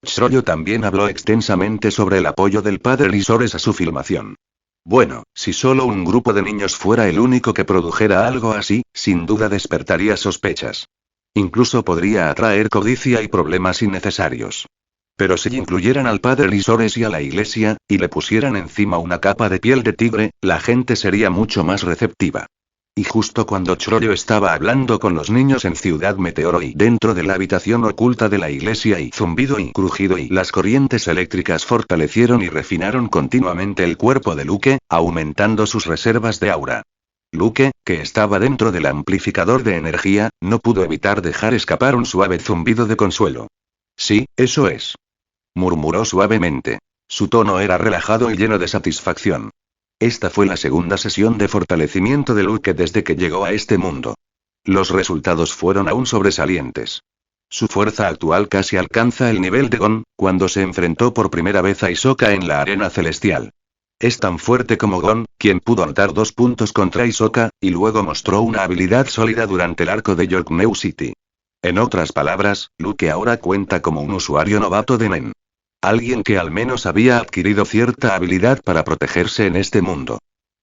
Chrollo también habló extensamente sobre el apoyo del padre Risores a su filmación. Bueno, si solo un grupo de niños fuera el único que produjera algo así, sin duda despertaría sospechas. Incluso podría atraer codicia y problemas innecesarios. Pero si incluyeran al padre Risores y a la iglesia, y le pusieran encima una capa de piel de tigre, la gente sería mucho más receptiva. Y justo cuando Chrollo estaba hablando con los niños en Ciudad Meteoro y dentro de la habitación oculta de la iglesia y zumbido y crujido y las corrientes eléctricas fortalecieron y refinaron continuamente el cuerpo de Luke, aumentando sus reservas de aura. Luke, que estaba dentro del amplificador de energía, no pudo evitar dejar escapar un suave zumbido de consuelo. Sí, eso es. Murmuró suavemente. Su tono era relajado y lleno de satisfacción. Esta fue la segunda sesión de fortalecimiento de Luke desde que llegó a este mundo. Los resultados fueron aún sobresalientes. Su fuerza actual casi alcanza el nivel de Gon, cuando se enfrentó por primera vez a Hisoka en la arena celestial. Es tan fuerte como Gon, quien pudo anotar 2 puntos contra Hisoka, y luego mostró una habilidad sólida durante el arco de Yorknew City. En otras palabras, Luke ahora cuenta como un usuario novato de Nen. Alguien que al menos había adquirido cierta habilidad para protegerse en este mundo.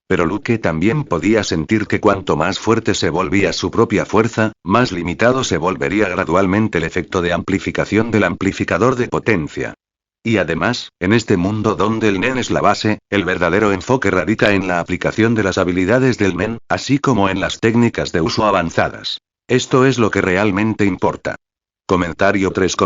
Pero Luke también podía sentir que cuanto más fuerte se volvía su propia fuerza, más limitado se volvería gradualmente el efecto de amplificación del amplificador de potencia. Y además, en este mundo donde el Nen es la base, el verdadero enfoque radica en la aplicación de las habilidades del Nen, así como en las técnicas de uso avanzadas. Esto es lo que realmente importa. Comentario 3.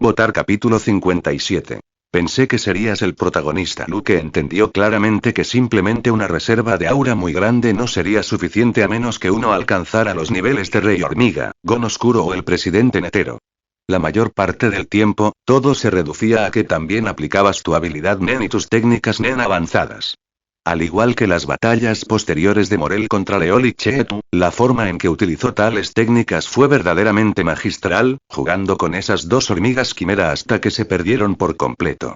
Votar capítulo 57. Pensé que serías el protagonista. Luke entendió claramente que simplemente una reserva de aura muy grande no sería suficiente a menos que uno alcanzara los niveles de Rey Hormiga, Gon Oscuro o el presidente Netero. La mayor parte del tiempo, todo se reducía a que también aplicabas tu habilidad Nen y tus técnicas Nen avanzadas. Al igual que las batallas posteriores de Morel contra Leolic Cheetu, la forma en que utilizó tales técnicas fue verdaderamente magistral, jugando con esas dos hormigas quimera hasta que se perdieron por completo.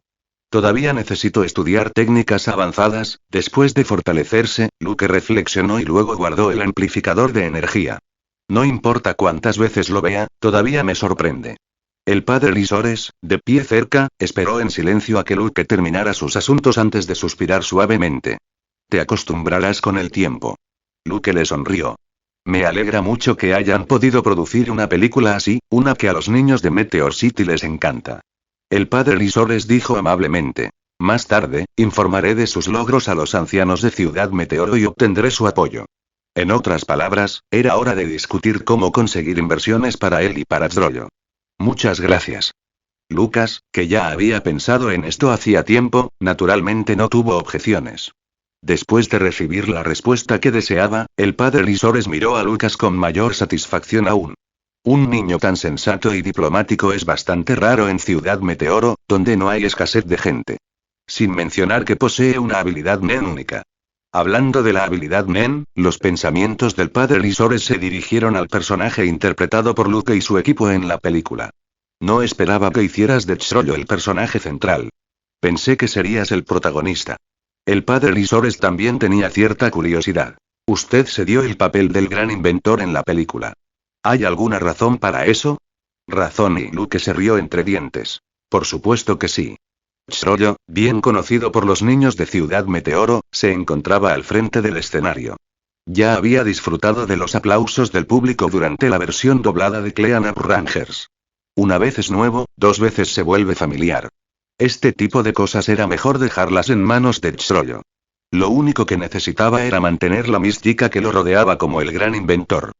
Todavía necesito estudiar técnicas avanzadas. Después de fortalecerse, Luke reflexionó y luego guardó el amplificador de energía. No importa cuántas veces lo vea, todavía me sorprende. El padre Lisores, de pie cerca, esperó en silencio a que Luke terminara sus asuntos antes de suspirar suavemente. Te acostumbrarás con el tiempo. Luke le sonrió. Me alegra mucho que hayan podido producir una película así, una que a los niños de Meteor City les encanta. El padre Lisores dijo amablemente. Más tarde, informaré de sus logros a los ancianos de Ciudad Meteoro y obtendré su apoyo. En otras palabras, era hora de discutir cómo conseguir inversiones para él y para Troyo. Muchas gracias. Lucas, que ya había pensado en esto hacía tiempo, naturalmente no tuvo objeciones. Después de recibir la respuesta que deseaba, el padre Lisores miró a Lucas con mayor satisfacción aún. Un niño tan sensato y diplomático es bastante raro en Ciudad Meteoro, donde no hay escasez de gente. Sin mencionar que posee una habilidad Nen única. Hablando de la habilidad Nen, los pensamientos del padre Lisores se dirigieron al personaje interpretado por Luke y su equipo en la película. No esperaba que hicieras de Troyo el personaje central. Pensé que serías el protagonista. El padre Lisores también tenía cierta curiosidad. Usted se dio el papel del gran inventor en la película. ¿Hay alguna razón para eso? Razón, y Luke se rió entre dientes. Por supuesto que sí. Troyo, bien conocido por los niños de Ciudad Meteoro, se encontraba al frente del escenario. Ya había disfrutado de los aplausos del público durante la versión doblada de Clean Up Rangers. Una vez es nuevo, dos veces se vuelve familiar. Este tipo de cosas era mejor dejarlas en manos de Troyo. Lo único que necesitaba era mantener la mística que lo rodeaba como el gran inventor.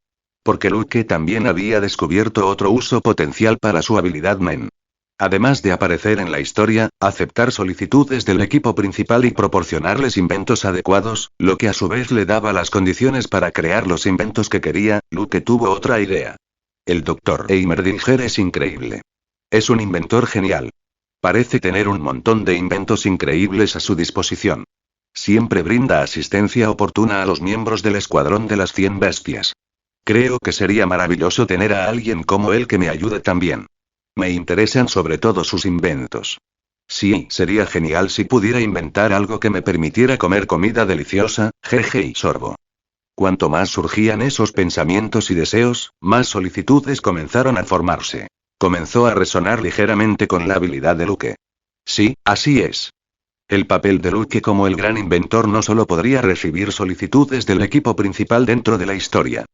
Porque Luke también había descubierto otro uso potencial para su habilidad Nen. Además de aparecer en la historia, aceptar solicitudes del equipo principal y proporcionarles inventos adecuados, lo que a su vez le daba las condiciones para crear los inventos que quería, Luke tuvo otra idea. El Dr. Heimerdinger es increíble. Es un inventor genial. Parece tener un montón de inventos increíbles a su disposición. Siempre brinda asistencia oportuna a los miembros del escuadrón de las 100 bestias. Creo que sería maravilloso tener a alguien como él que me ayude también. Me interesan sobre todo sus inventos. Sí, sería genial si pudiera inventar algo que me permitiera comer comida deliciosa, jeje y sorbo. Cuanto más surgían esos pensamientos y deseos, más solicitudes comenzaron a formarse. Comenzó a resonar ligeramente con la habilidad de Luke. Sí, así es. El papel de Luke como el gran inventor no solo podría recibir solicitudes del equipo principal dentro de la historia.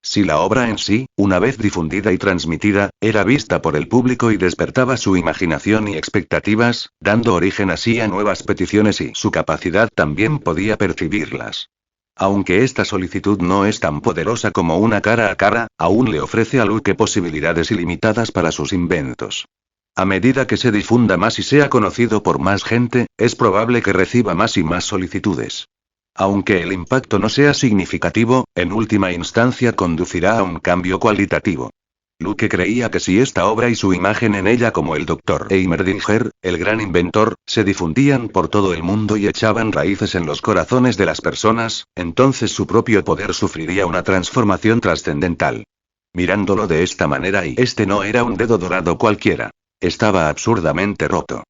Si la obra en sí, una vez difundida y transmitida, era vista por el público y despertaba su imaginación y expectativas, dando origen así a nuevas peticiones y su capacidad también podía percibirlas. Aunque esta solicitud no es tan poderosa como una cara a cara, aún le ofrece a Luke posibilidades ilimitadas para sus inventos. A medida que se difunda más y sea conocido por más gente, es probable que reciba más y más solicitudes. Aunque el impacto no sea significativo, en última instancia conducirá a un cambio cualitativo. Luke creía que si esta obra y su imagen en ella como el Dr. Heimerdinger, el gran inventor, se difundían por todo el mundo y echaban raíces en los corazones de las personas, entonces su propio poder sufriría una transformación trascendental. Mirándolo de esta manera este no era un dedo dorado cualquiera. Estaba absurdamente roto.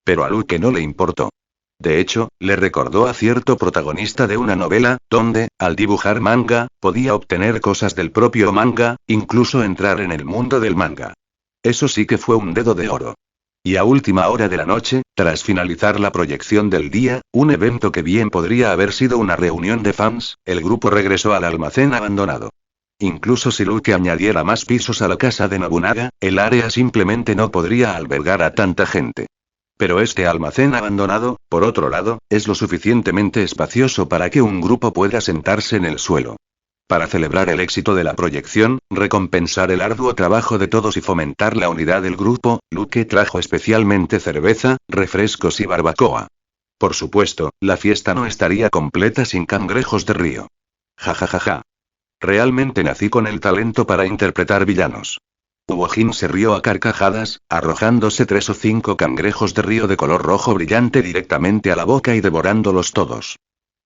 Pero a Luke no le importó. De hecho, le recordó a cierto protagonista de una novela, donde, al dibujar manga, podía obtener cosas del propio manga, incluso entrar en el mundo del manga. Eso sí que fue un dedo de oro. Y a última hora de la noche, tras finalizar la proyección del día, un evento que bien podría haber sido una reunión de fans, el grupo regresó al almacén abandonado. Incluso si Luke añadiera más pisos a la casa de Nobunaga, el área simplemente no podría albergar a tanta gente. Pero este almacén abandonado, por otro lado, es lo suficientemente espacioso para que un grupo pueda sentarse en el suelo. Para celebrar el éxito de la proyección, recompensar el arduo trabajo de todos y fomentar la unidad del grupo, Luke trajo especialmente cerveza, refrescos y barbacoa. Por supuesto, la fiesta no estaría completa sin cangrejos de río. Ja ja ja ja. Realmente nací con el talento para interpretar villanos. Uojin se rió a carcajadas, arrojándose 3 o 5 cangrejos de río de color rojo brillante directamente a la boca y devorándolos todos.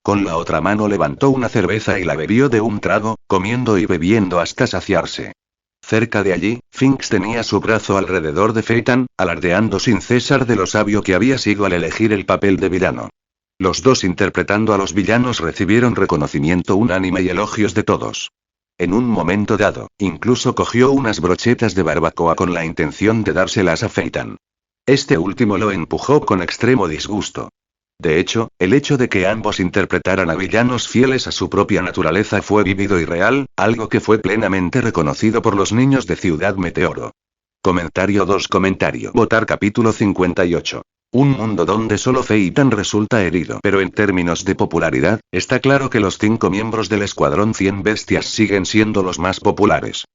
Con la otra mano levantó una cerveza y la bebió de un trago, comiendo y bebiendo hasta saciarse. Cerca de allí, Finks tenía su brazo alrededor de Phaeton, alardeando sin cesar de lo sabio que había sido al elegir el papel de villano. Los dos interpretando a los villanos recibieron reconocimiento unánime y elogios de todos. En un momento dado, incluso cogió unas brochetas de barbacoa con la intención de dárselas a Phaeton. Este último lo empujó con extremo disgusto. De hecho, el hecho de que ambos interpretaran a villanos fieles a su propia naturaleza fue vívido y real, algo que fue plenamente reconocido por los niños de Ciudad Meteoro. Comentario 2. Votar capítulo 58. Un mundo donde solo Phaeton resulta herido. Pero en términos de popularidad, está claro que los 5 miembros del Escuadrón 100 Bestias siguen siendo los más populares.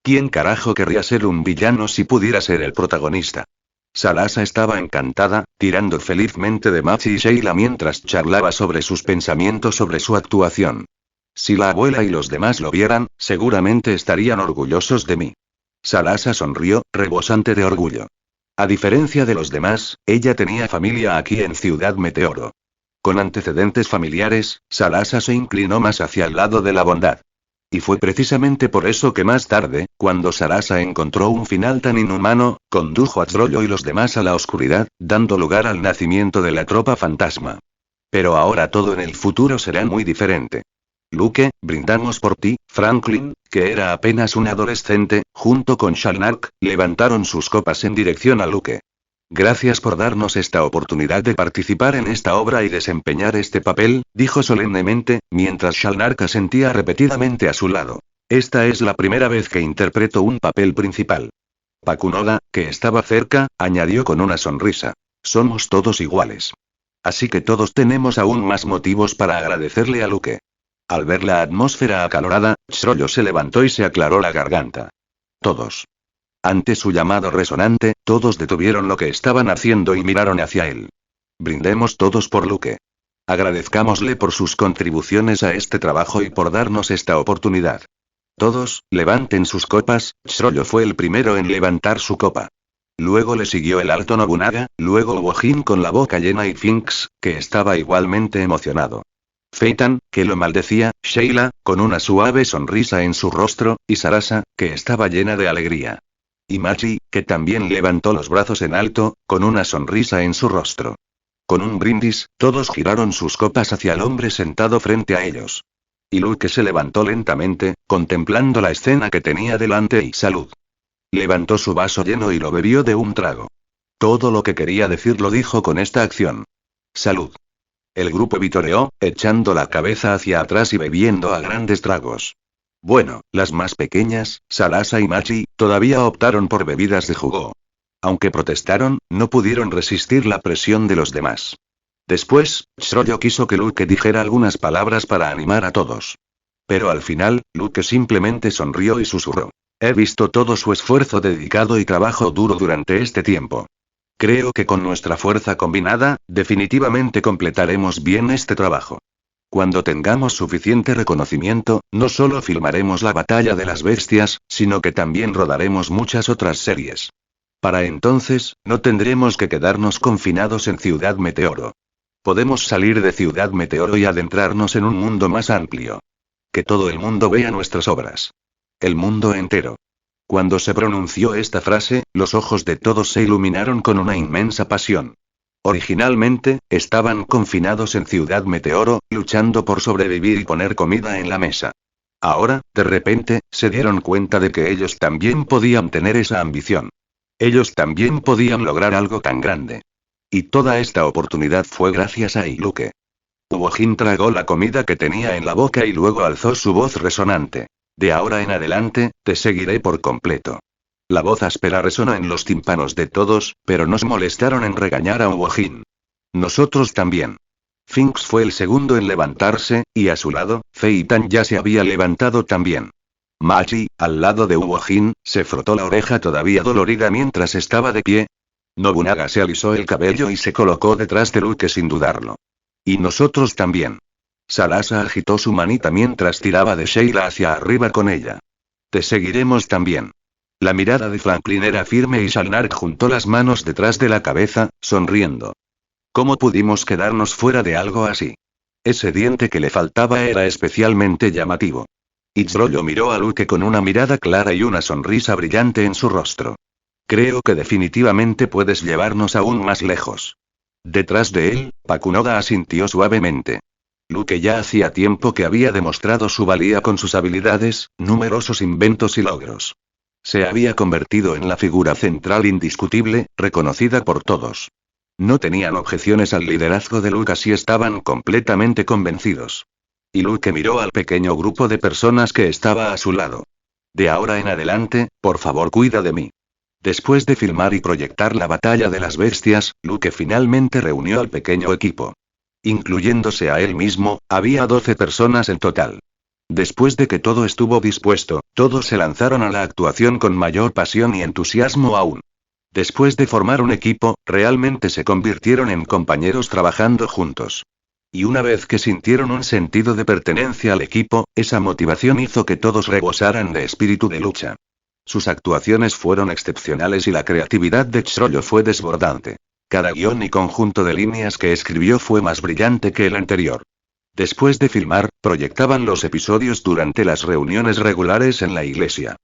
¿Quién carajo querría ser un villano si pudiera ser el protagonista? Salasa estaba encantada, tirando felizmente de Machi y Sheila mientras charlaba sobre sus pensamientos sobre su actuación. Si la abuela y los demás lo vieran, seguramente estarían orgullosos de mí. Salasa sonrió, rebosante de orgullo. A diferencia de los demás, ella tenía familia aquí en Ciudad Meteoro. Con antecedentes familiares, Salasa se inclinó más hacia el lado de la bondad. Y fue precisamente por eso que más tarde, cuando Salasa encontró un final tan inhumano, condujo a Trollo y los demás a la oscuridad, dando lugar al nacimiento de la tropa fantasma. Pero ahora todo en el futuro será muy diferente. Luke, brindamos por ti. Franklin, que era apenas un adolescente, junto con Shalnark, levantaron sus copas en dirección a Luke. Gracias por darnos esta oportunidad de participar en esta obra y desempeñar este papel, dijo solemnemente, mientras Shalnark asentía repetidamente a su lado. Esta es la primera vez que interpreto un papel principal. Pakunoda, que estaba cerca, añadió con una sonrisa. Somos todos iguales. Así que todos tenemos aún más motivos para agradecerle a Luke. Al ver la atmósfera acalorada, Trollo se levantó y se aclaró la garganta. Todos. Ante su llamado resonante, todos detuvieron lo que estaban haciendo y miraron hacia él. Brindemos todos por Luke. Agradezcámosle por sus contribuciones a este trabajo y por darnos esta oportunidad. Todos, levanten sus copas. Trollo fue el primero en levantar su copa. Luego le siguió el Alto Nobunaga, luego Uojin con la boca llena y Finks, que estaba igualmente emocionado. Phaeton, que lo maldecía, Sheila, con una suave sonrisa en su rostro, y Sarasa, que estaba llena de alegría. Y Machi, que también levantó los brazos en alto, con una sonrisa en su rostro. Con un brindis, todos giraron sus copas hacia el hombre sentado frente a ellos. Y Luke se levantó lentamente, contemplando la escena que tenía delante y salud. Levantó su vaso lleno y lo bebió de un trago. Todo lo que quería decir lo dijo con esta acción. Salud. El grupo vitoreó, echando la cabeza hacia atrás y bebiendo a grandes tragos. Bueno, las más pequeñas, Salasa y Machi, todavía optaron por bebidas de jugo. Aunque protestaron, no pudieron resistir la presión de los demás. Después, Trollo quiso que Luke dijera algunas palabras para animar a todos. Pero al final, Luke simplemente sonrió y susurró. He visto todo su esfuerzo dedicado y trabajo duro durante este tiempo. Creo que con nuestra fuerza combinada, definitivamente completaremos bien este trabajo. Cuando tengamos suficiente reconocimiento, no solo filmaremos la batalla de las bestias, sino que también rodaremos muchas otras series. Para entonces, no tendremos que quedarnos confinados en Ciudad Meteoro. Podemos salir de Ciudad Meteoro y adentrarnos en un mundo más amplio. Que todo el mundo vea nuestras obras. El mundo entero. Cuando se pronunció esta frase, los ojos de todos se iluminaron con una inmensa pasión. Originalmente, estaban confinados en Ciudad Meteoro, luchando por sobrevivir y poner comida en la mesa. Ahora, de repente, se dieron cuenta de que ellos también podían tener esa ambición. Ellos también podían lograr algo tan grande. Y toda esta oportunidad fue gracias a Luke. Uojin tragó la comida que tenía en la boca y luego alzó su voz resonante. De ahora en adelante, te seguiré por completo. La voz áspera resonó en los tímpanos de todos, pero no se molestaron en regañar a Uojin. Nosotros también. Finks fue el segundo en levantarse, y a su lado, Phaeton ya se había levantado también. Machi, al lado de Uojin, se frotó la oreja todavía dolorida mientras estaba de pie. Nobunaga se alisó el cabello y se colocó detrás de Luke sin dudarlo. Y nosotros también. Salasa agitó su manita mientras tiraba de Sheila hacia arriba con ella. Te seguiremos también. La mirada de Franklin era firme y Shalnark juntó las manos detrás de la cabeza, sonriendo. ¿Cómo pudimos quedarnos fuera de algo así? Ese diente que le faltaba era especialmente llamativo. Ichirollo miró a Luke con una mirada clara y una sonrisa brillante en su rostro. Creo que definitivamente puedes llevarnos aún más lejos. Detrás de él, Pakunoda asintió suavemente. Luke ya hacía tiempo que había demostrado su valía con sus habilidades, numerosos inventos y logros. Se había convertido en la figura central indiscutible, reconocida por todos. No tenían objeciones al liderazgo de Lucas y estaban completamente convencidos. Y Luke miró al pequeño grupo de personas que estaba a su lado. De ahora en adelante, por favor cuida de mí. Después de filmar y proyectar la batalla de las bestias, Luke finalmente reunió al pequeño equipo. Incluyéndose a él mismo, había 12 personas en total. Después de que todo estuvo dispuesto, todos se lanzaron a la actuación con mayor pasión y entusiasmo aún. Después de formar un equipo, realmente se convirtieron en compañeros trabajando juntos. Y una vez que sintieron un sentido de pertenencia al equipo, esa motivación hizo que todos rebosaran de espíritu de lucha. Sus actuaciones fueron excepcionales y la creatividad de Ichirollo fue desbordante. Cada guión y conjunto de líneas que escribió fue más brillante que el anterior. Después de filmar, proyectaban los episodios durante las reuniones regulares en la iglesia.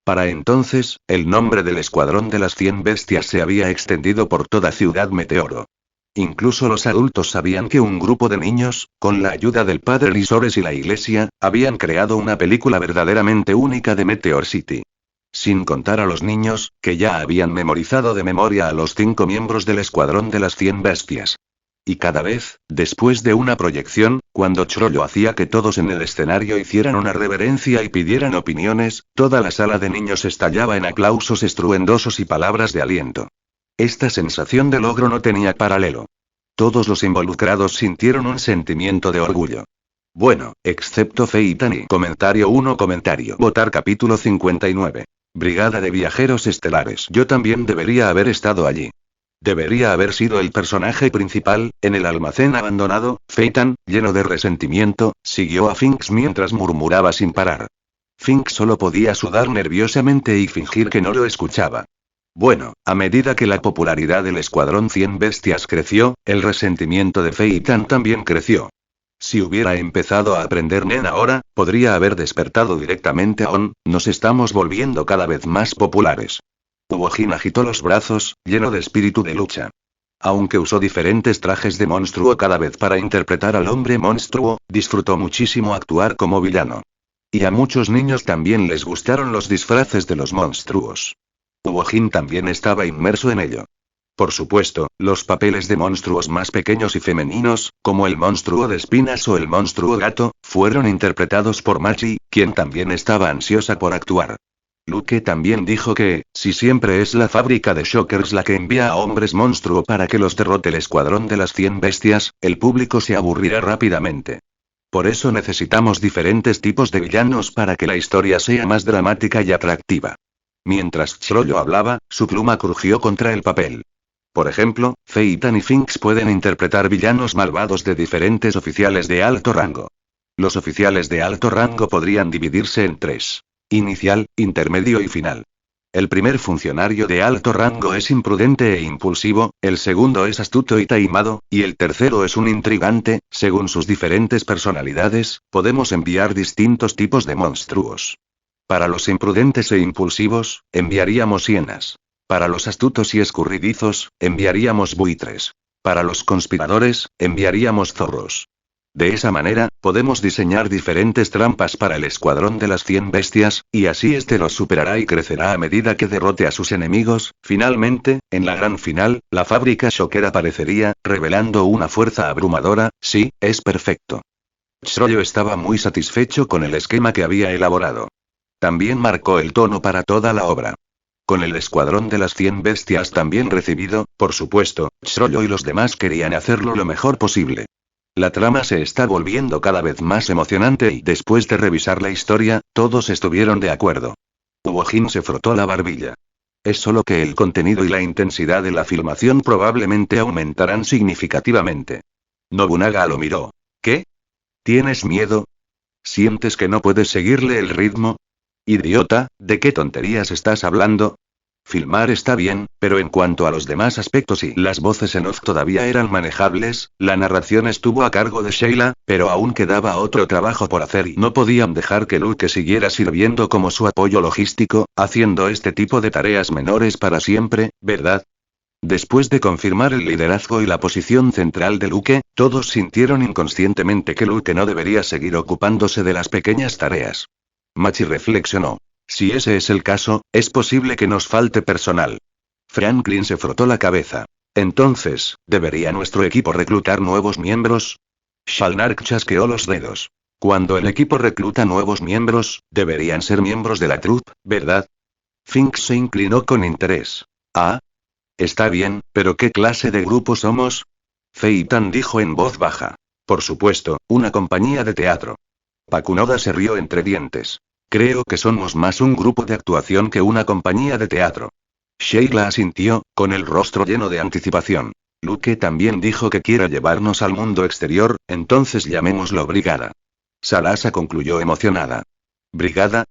Para entonces, el nombre del escuadrón de las 100 bestias se había extendido por toda Ciudad Meteoro. Incluso los adultos sabían que un grupo de niños, con la ayuda del padre Lisores y la iglesia, habían creado una película verdaderamente única de Meteor City. Sin contar a los niños, que ya habían memorizado de memoria a los 5 miembros del escuadrón de las 100 bestias. Y cada vez, después de una proyección, cuando Ichirollo hacía que todos en el escenario hicieran una reverencia y pidieran opiniones, toda la sala de niños estallaba en aplausos estruendosos y palabras de aliento. Esta sensación de logro no tenía paralelo. Todos los involucrados sintieron un sentimiento de orgullo. Bueno, excepto Feitani. Comentario 1. Votar capítulo 59. Brigada de viajeros estelares. Yo también debería haber estado allí. Debería haber sido el personaje principal. En el almacén abandonado, Feitan, lleno de resentimiento, siguió a Finks mientras murmuraba sin parar. Finks solo podía sudar nerviosamente y fingir que no lo escuchaba. Bueno, a medida que la popularidad del escuadrón 100 bestias creció, el resentimiento de Feitan también creció. Si hubiera empezado a aprender Nen ahora, podría haber despertado directamente a On. Nos estamos volviendo cada vez más populares. Ubojin agitó los brazos, lleno de espíritu de lucha. Aunque usó diferentes trajes de monstruo cada vez para interpretar al hombre monstruo, disfrutó muchísimo actuar como villano. Y a muchos niños también les gustaron los disfraces de los monstruos. Ubojin también estaba inmerso en ello. Por supuesto, los papeles de monstruos más pequeños y femeninos, como el monstruo de espinas o el monstruo gato, fueron interpretados por Machi, quien también estaba ansiosa por actuar. Luke también dijo que, si siempre es la fábrica de Shockers la que envía a hombres monstruo para que los derrote el escuadrón de las 100 bestias, el público se aburrirá rápidamente. Por eso necesitamos diferentes tipos de villanos para que la historia sea más dramática y atractiva. Mientras Ichirollo hablaba, su pluma crujió contra el papel. Por ejemplo, Feitan y Finks pueden interpretar villanos malvados de diferentes oficiales de alto rango. Los oficiales de alto rango podrían dividirse en 3. Inicial, intermedio y final. El primer funcionario de alto rango es imprudente e impulsivo, el segundo es astuto y taimado, y el tercero es un intrigante. Según sus diferentes personalidades, podemos enviar distintos tipos de monstruos. Para los imprudentes e impulsivos, enviaríamos hienas. Para los astutos y escurridizos, enviaríamos buitres. Para los conspiradores, enviaríamos zorros. De esa manera, podemos diseñar diferentes trampas para el escuadrón de las 100 bestias, y así este los superará y crecerá a medida que derrote a sus enemigos. Finalmente, en la gran final, la fábrica Shocker aparecería, revelando una fuerza abrumadora. Sí, es perfecto. Ichirollo estaba muy satisfecho con el esquema que había elaborado. También marcó el tono para toda la obra. Con el escuadrón de las 100 bestias también recibido, por supuesto, Ichirollo y los demás querían hacerlo lo mejor posible. La trama se está volviendo cada vez más emocionante y después de revisar la historia, todos estuvieron de acuerdo. Ubojin se frotó la barbilla. Es solo que el contenido y la intensidad de la filmación probablemente aumentarán significativamente. Nobunaga lo miró. ¿Qué? ¿Tienes miedo? ¿Sientes que no puedes seguirle el ritmo? Idiota, ¿de qué tonterías estás hablando? Filmar está bien, pero en cuanto a los demás aspectos y las voces en off todavía eran manejables, la narración estuvo a cargo de Sheila, pero aún quedaba otro trabajo por hacer y no podían dejar que Luke siguiera sirviendo como su apoyo logístico, haciendo este tipo de tareas menores para siempre, ¿verdad? Después de confirmar el liderazgo y la posición central de Luke, todos sintieron inconscientemente que Luke no debería seguir ocupándose de las pequeñas tareas. Machi reflexionó. Si ese es el caso, es posible que nos falte personal. Franklin se frotó la cabeza. Entonces, ¿debería nuestro equipo reclutar nuevos miembros? Shalnark chasqueó los dedos. Cuando el equipo recluta nuevos miembros, deberían ser miembros de la troupe, ¿verdad? Fink se inclinó con interés. Ah. Está bien, pero ¿qué clase de grupo somos? Feitan dijo en voz baja. Por supuesto, una compañía de teatro. Pakunoda se rió entre dientes. Creo que somos más un grupo de actuación que una compañía de teatro. Sheila asintió, con el rostro lleno de anticipación. Luke también dijo que quiere llevarnos al mundo exterior, entonces llamémoslo brigada. Salasa concluyó emocionada. ¿Brigada?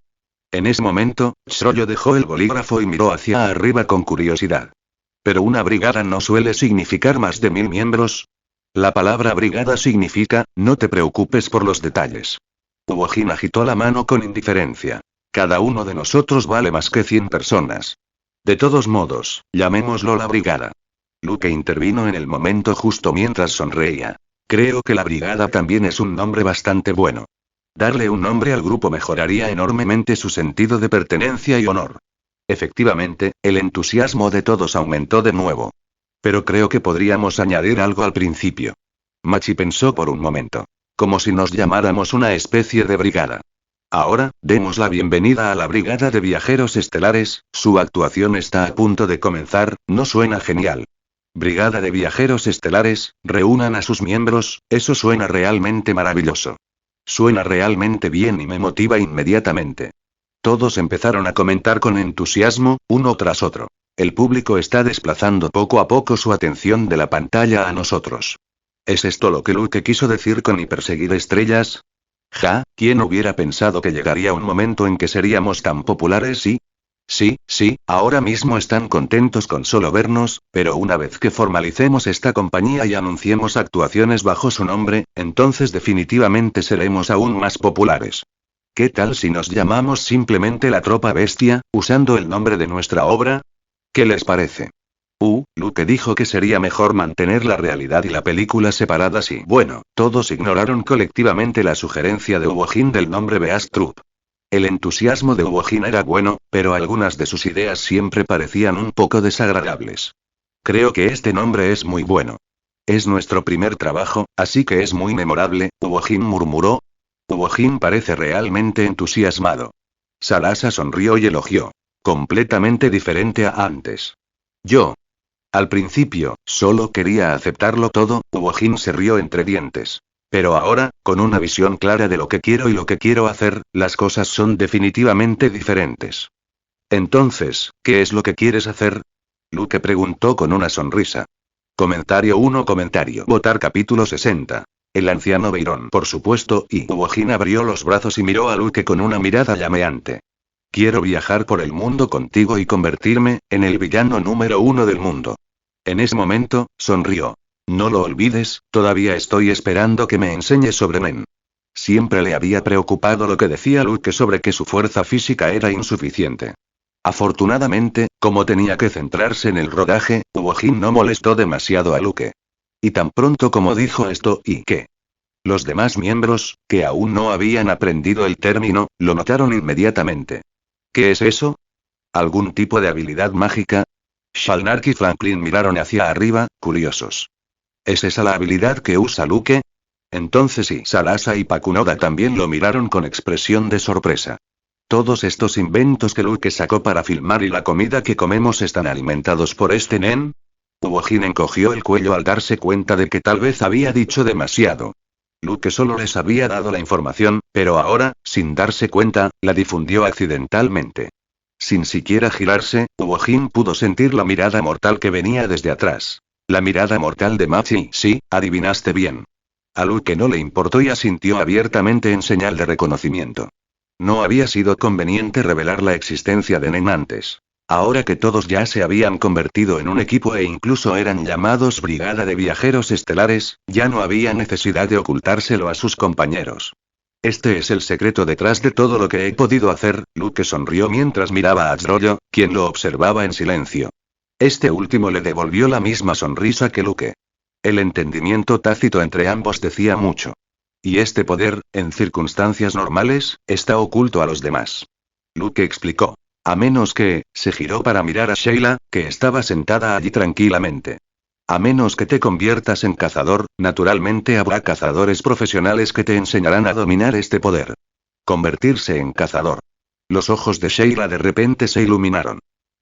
En ese momento, Shroyo dejó el bolígrafo y miró hacia arriba con curiosidad. ¿Pero una brigada no suele significar más de 1000 miembros? La palabra brigada significa, no te preocupes por los detalles. Uojin agitó la mano con indiferencia. Cada uno de nosotros vale más que 100 personas. De todos modos, llamémoslo la brigada. Luke intervino en el momento justo mientras sonreía. Creo que la brigada también es un nombre bastante bueno. Darle un nombre al grupo mejoraría enormemente su sentido de pertenencia y honor. Efectivamente, el entusiasmo de todos aumentó de nuevo. Pero creo que podríamos añadir algo al principio. Machi pensó por un momento. Como si nos llamáramos una especie de brigada. Ahora, demos la bienvenida a la Brigada de Viajeros Estelares, su actuación está a punto de comenzar, ¿no suena genial? Brigada de Viajeros Estelares, reúnan a sus miembros, eso suena realmente maravilloso. Suena realmente bien y me motiva inmediatamente. Todos empezaron a comentar con entusiasmo, uno tras otro. El público está desplazando poco a poco su atención de la pantalla a nosotros. ¿Es esto lo que Luke quiso decir con y perseguir estrellas? Ja, ¿quién hubiera pensado que llegaría un momento en que seríamos tan populares y... Sí, ahora mismo están contentos con solo vernos, pero una vez que formalicemos esta compañía y anunciemos actuaciones bajo su nombre, entonces definitivamente seremos aún más populares. ¿Qué tal si nos llamamos simplemente la Tropa Bestia, usando el nombre de nuestra obra? ¿Qué les parece? Luke dijo que sería mejor mantener la realidad y la película separadas y bueno, todos ignoraron colectivamente la sugerencia de Uojin del nombre Beast Troop. El entusiasmo de Uojin era bueno, pero algunas de sus ideas siempre parecían un poco desagradables. Creo que este nombre es muy bueno. Es nuestro primer trabajo, así que es muy memorable, Uojin murmuró. Uojin parece realmente entusiasmado. Salasa sonrió y elogió. Completamente diferente a antes. Yo. Al principio, solo quería aceptarlo todo, Uojin se rió entre dientes. Pero ahora, con una visión clara de lo que quiero y lo que quiero hacer, las cosas son definitivamente diferentes. Entonces, ¿qué es lo que quieres hacer? Luke preguntó con una sonrisa. Comentario 1. Votar capítulo 60. El anciano Byron, por supuesto, y Uojin abrió los brazos y miró a Luke con una mirada llameante. Quiero viajar por el mundo contigo y convertirme en el villano número 1 del mundo. En ese momento, sonrió. No lo olvides, todavía estoy esperando que me enseñes sobre Nen. Siempre le había preocupado lo que decía Luke sobre que su fuerza física era insuficiente. Afortunadamente, como tenía que centrarse en el rodaje, Uojin no molestó demasiado a Luke. Y tan pronto como dijo esto, y que los demás miembros, que aún no habían aprendido el término, lo notaron inmediatamente. ¿Qué es eso? ¿Algún tipo de habilidad mágica? Shalnark y Franklin miraron hacia arriba, curiosos. ¿Es esa la habilidad que usa Luke? Entonces sí, Salasa y Pakunoda también lo miraron con expresión de sorpresa. Todos estos inventos que Luke sacó para filmar y la comida que comemos están alimentados por este Nen. Uojin encogió el cuello al darse cuenta de que tal vez había dicho demasiado. Luke solo les había dado la información, pero ahora, sin darse cuenta, la difundió accidentalmente. Sin siquiera girarse, Uojin pudo sentir la mirada mortal que venía desde atrás. La mirada mortal de Machi, sí, adivinaste bien. A Luke no le importó y asintió abiertamente en señal de reconocimiento. No había sido conveniente revelar la existencia de Nen antes. Ahora que todos ya se habían convertido en un equipo e incluso eran llamados Brigada de Viajeros Estelares, ya no había necesidad de ocultárselo a sus compañeros. Este es el secreto detrás de todo lo que he podido hacer. Luke sonrió mientras miraba a Trollo, quien lo observaba en silencio. Este último le devolvió la misma sonrisa que Luke. El entendimiento tácito entre ambos decía mucho. Y este poder, en circunstancias normales, está oculto a los demás. Luke explicó. A menos que, se giró para mirar a Sheila, que estaba sentada allí tranquilamente. A menos que te conviertas en cazador, naturalmente habrá cazadores profesionales que te enseñarán a dominar este poder. Convertirse en cazador. Los ojos de Sheila de repente se iluminaron.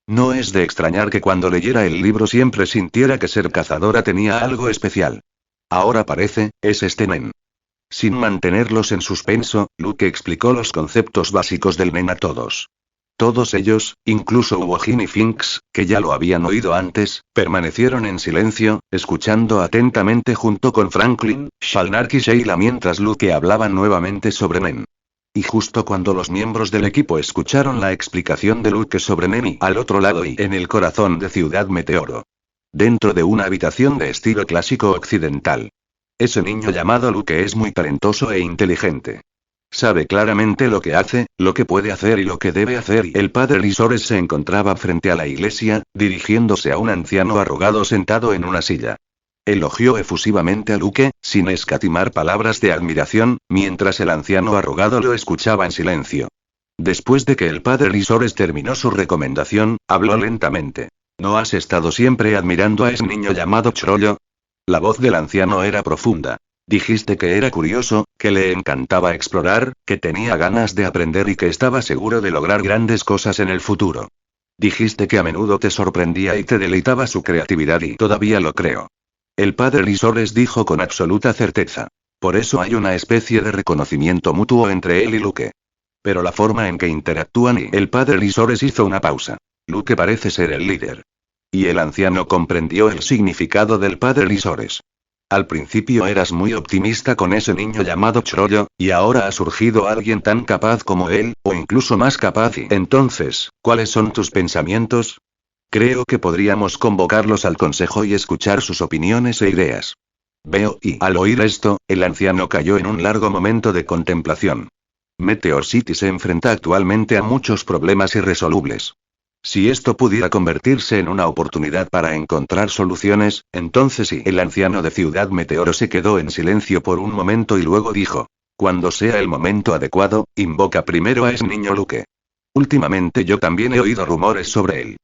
No es de extrañar que cuando leyera el libro siempre sintiera que ser cazadora tenía algo especial. Ahora parece, es este Nen. Sin mantenerlos en suspenso, Luke explicó los conceptos básicos del Nen a todos. Todos ellos, incluso Wojin y Finks, que ya lo habían oído antes, permanecieron en silencio, escuchando atentamente junto con Franklin, Shalnark y Sheila mientras Luke hablaba nuevamente sobre Nen. Y justo cuando los miembros del equipo escucharon la explicación de Luke sobre Nen y al otro lado y en el corazón de Ciudad Meteoro. Dentro de una habitación de estilo clásico occidental. Ese niño llamado Luke es muy talentoso e inteligente. Sabe claramente lo que hace, lo que puede hacer y lo que debe hacer y el padre Lisores se encontraba frente a la iglesia, dirigiéndose a un anciano arrugado sentado en una silla. Elogió efusivamente a Luke, sin escatimar palabras de admiración, mientras el anciano arrugado lo escuchaba en silencio. Después de que el padre Lisores terminó su recomendación, habló lentamente. ¿No has estado siempre admirando a ese niño llamado Trollo? La voz del anciano era profunda. Dijiste que era curioso, que le encantaba explorar, que tenía ganas de aprender y que estaba seguro de lograr grandes cosas en el futuro. Dijiste que a menudo te sorprendía y te deleitaba su creatividad y todavía lo creo. El padre Lisores dijo con absoluta certeza. Por eso hay una especie de reconocimiento mutuo entre él y Luke. Pero la forma en que interactúan y el padre Lisores hizo una pausa. Luke parece ser el líder. Y el anciano comprendió el significado del padre Lisores. Al principio eras muy optimista con ese niño llamado Trollo, y ahora ha surgido alguien tan capaz como él, o incluso más capaz y entonces, ¿cuáles son tus pensamientos? Creo que podríamos convocarlos al consejo y escuchar sus opiniones e ideas. Veo, y al oír esto, el anciano cayó en un largo momento de contemplación. Meteor City se enfrenta actualmente a muchos problemas irresolubles. Si esto pudiera convertirse en una oportunidad para encontrar soluciones, entonces sí. El anciano de Ciudad Meteoro se quedó en silencio por un momento y luego dijo. Cuando sea el momento adecuado, invoca primero a ese niño Luke. Últimamente yo también he oído rumores sobre él.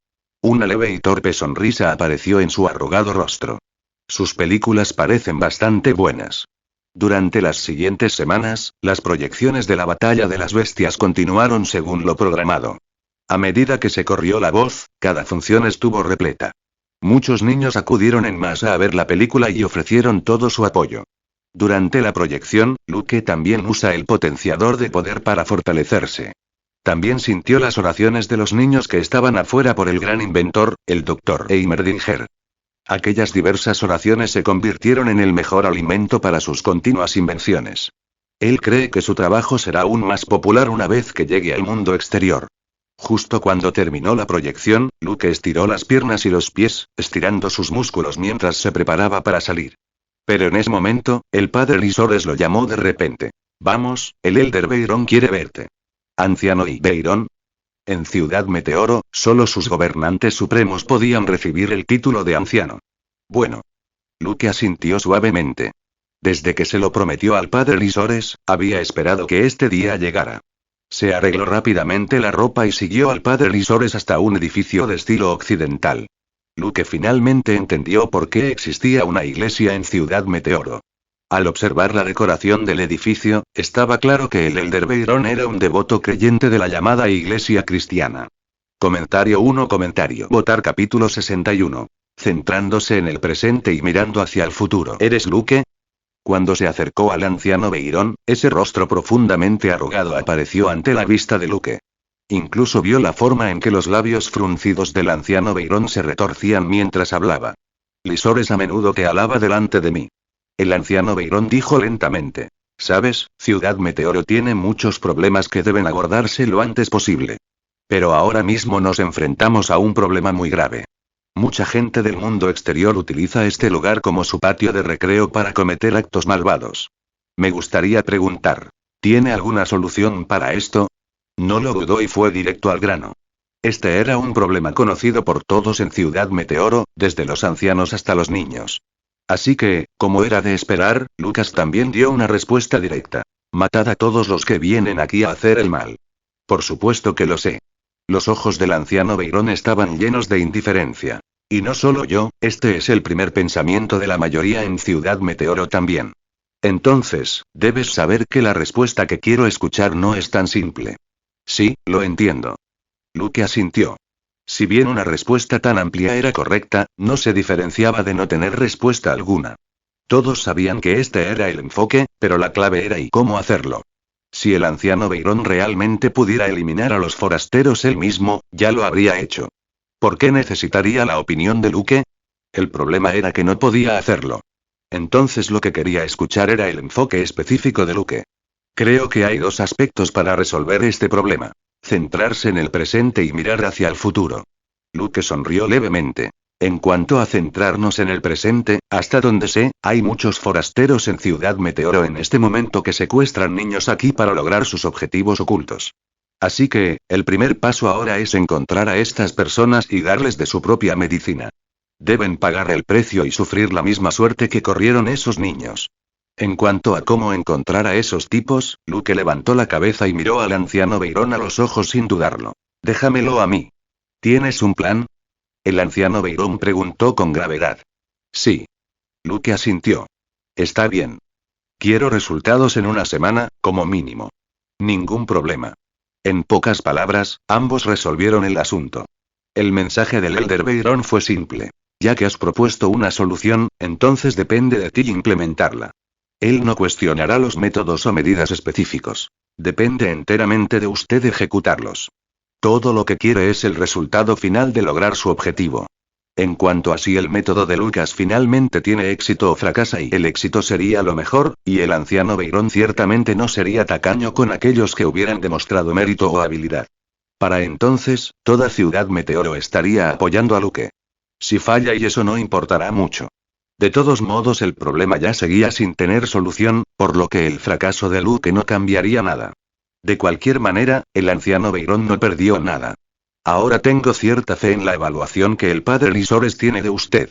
Una leve y torpe sonrisa apareció en su arrugado rostro. Sus películas parecen bastante buenas. Durante las siguientes semanas, las proyecciones de la Batalla de las Bestias continuaron según lo programado. A medida que se corrió la voz, cada función estuvo repleta. Muchos niños acudieron en masa a ver la película y ofrecieron todo su apoyo. Durante la proyección, Luke también usa el potenciador de poder para fortalecerse. También sintió las oraciones de los niños que estaban afuera por el gran inventor, el Dr. Heimerdinger. Aquellas diversas oraciones se convirtieron en el mejor alimento para sus continuas invenciones. Él cree que su trabajo será aún más popular una vez que llegue al mundo exterior. Justo cuando terminó la proyección, Luke estiró las piernas y los pies, estirando sus músculos mientras se preparaba para salir. Pero en ese momento, el padre Lisores lo llamó de repente. Vamos, el Elder Beirón quiere verte. Anciano y Beirón. En Ciudad Meteoro, solo sus gobernantes supremos podían recibir el título de anciano. Bueno. Luke asintió suavemente. Desde que se lo prometió al padre Lisores, había esperado que este día llegara. Se arregló rápidamente la ropa y siguió al padre Lisores hasta un edificio de estilo occidental. Luke finalmente entendió por qué existía una iglesia en Ciudad Meteoro. Al observar la decoración del edificio, estaba claro que el Elder Beirón era un devoto creyente de la llamada iglesia cristiana. Comentario 1. Votar capítulo 61. Centrándose en el presente y mirando hacia el futuro. ¿Eres Luke? Cuando se acercó al anciano Beirón, ese rostro profundamente arrugado apareció ante la vista de Luke. Incluso vio la forma en que los labios fruncidos del anciano Beirón se retorcían mientras hablaba. Lisores a menudo te alaba delante de mí. El anciano Beirón dijo lentamente. Sabes, Ciudad Meteoro tiene muchos problemas que deben abordarse lo antes posible. Pero ahora mismo nos enfrentamos a un problema muy grave. Mucha gente del mundo exterior utiliza este lugar como su patio de recreo para cometer actos malvados. Me gustaría preguntar, ¿tiene alguna solución para esto? No lo dudó y fue directo al grano. Este era un problema conocido por todos en Ciudad Meteoro, desde los ancianos hasta los niños. Así que, como era de esperar, Lucas también dio una respuesta directa. Matad a todos los que vienen aquí a hacer el mal. Por supuesto que lo sé. Los ojos del anciano Byron estaban llenos de indiferencia. Y no solo yo, este es el primer pensamiento de la mayoría en Ciudad Meteoro también. Entonces, debes saber que la respuesta que quiero escuchar no es tan simple. Sí, lo entiendo. Luke asintió. Si bien una respuesta tan amplia era correcta, no se diferenciaba de no tener respuesta alguna. Todos sabían que este era el enfoque, pero la clave era y cómo hacerlo. Si el anciano Byron realmente pudiera eliminar a los forasteros él mismo, ya lo habría hecho. ¿Por qué necesitaría la opinión de Luke? El problema era que no podía hacerlo. Entonces lo que quería escuchar era el enfoque específico de Luke. Creo que hay dos aspectos para resolver este problema. Centrarse en el presente y mirar hacia el futuro. Luke sonrió levemente. En cuanto a centrarnos en el presente, hasta donde sé, hay muchos forasteros en Ciudad Meteoro en este momento que secuestran niños aquí para lograr sus objetivos ocultos. Así que, el primer paso ahora es encontrar a estas personas y darles de su propia medicina. Deben pagar el precio y sufrir la misma suerte que corrieron esos niños. En cuanto a cómo encontrar a esos tipos, Luke levantó la cabeza y miró al anciano Byron a los ojos sin dudarlo. Déjamelo a mí. ¿Tienes un plan? El anciano Byron preguntó con gravedad. Sí. Luke asintió. Está bien. Quiero resultados en una semana, como mínimo. Ningún problema. En pocas palabras, ambos resolvieron el asunto. El mensaje del Elder Byron fue simple. Ya que has propuesto una solución, entonces depende de ti implementarla. Él no cuestionará los métodos o medidas específicos. Depende enteramente de usted ejecutarlos. Todo lo que quiere es el resultado final de lograr su objetivo. En cuanto a si el método de Lucas finalmente tiene éxito o fracasa y el éxito sería lo mejor, y el anciano Byron ciertamente no sería tacaño con aquellos que hubieran demostrado mérito o habilidad. Para entonces, toda Ciudad Meteoro estaría apoyando a Luke. Si falla y eso no importará mucho. De todos modos el problema ya seguía sin tener solución, por lo que el fracaso de Luke no cambiaría nada. De cualquier manera, el anciano Byron no perdió nada. Ahora tengo cierta fe en la evaluación que el padre Lisores tiene de usted.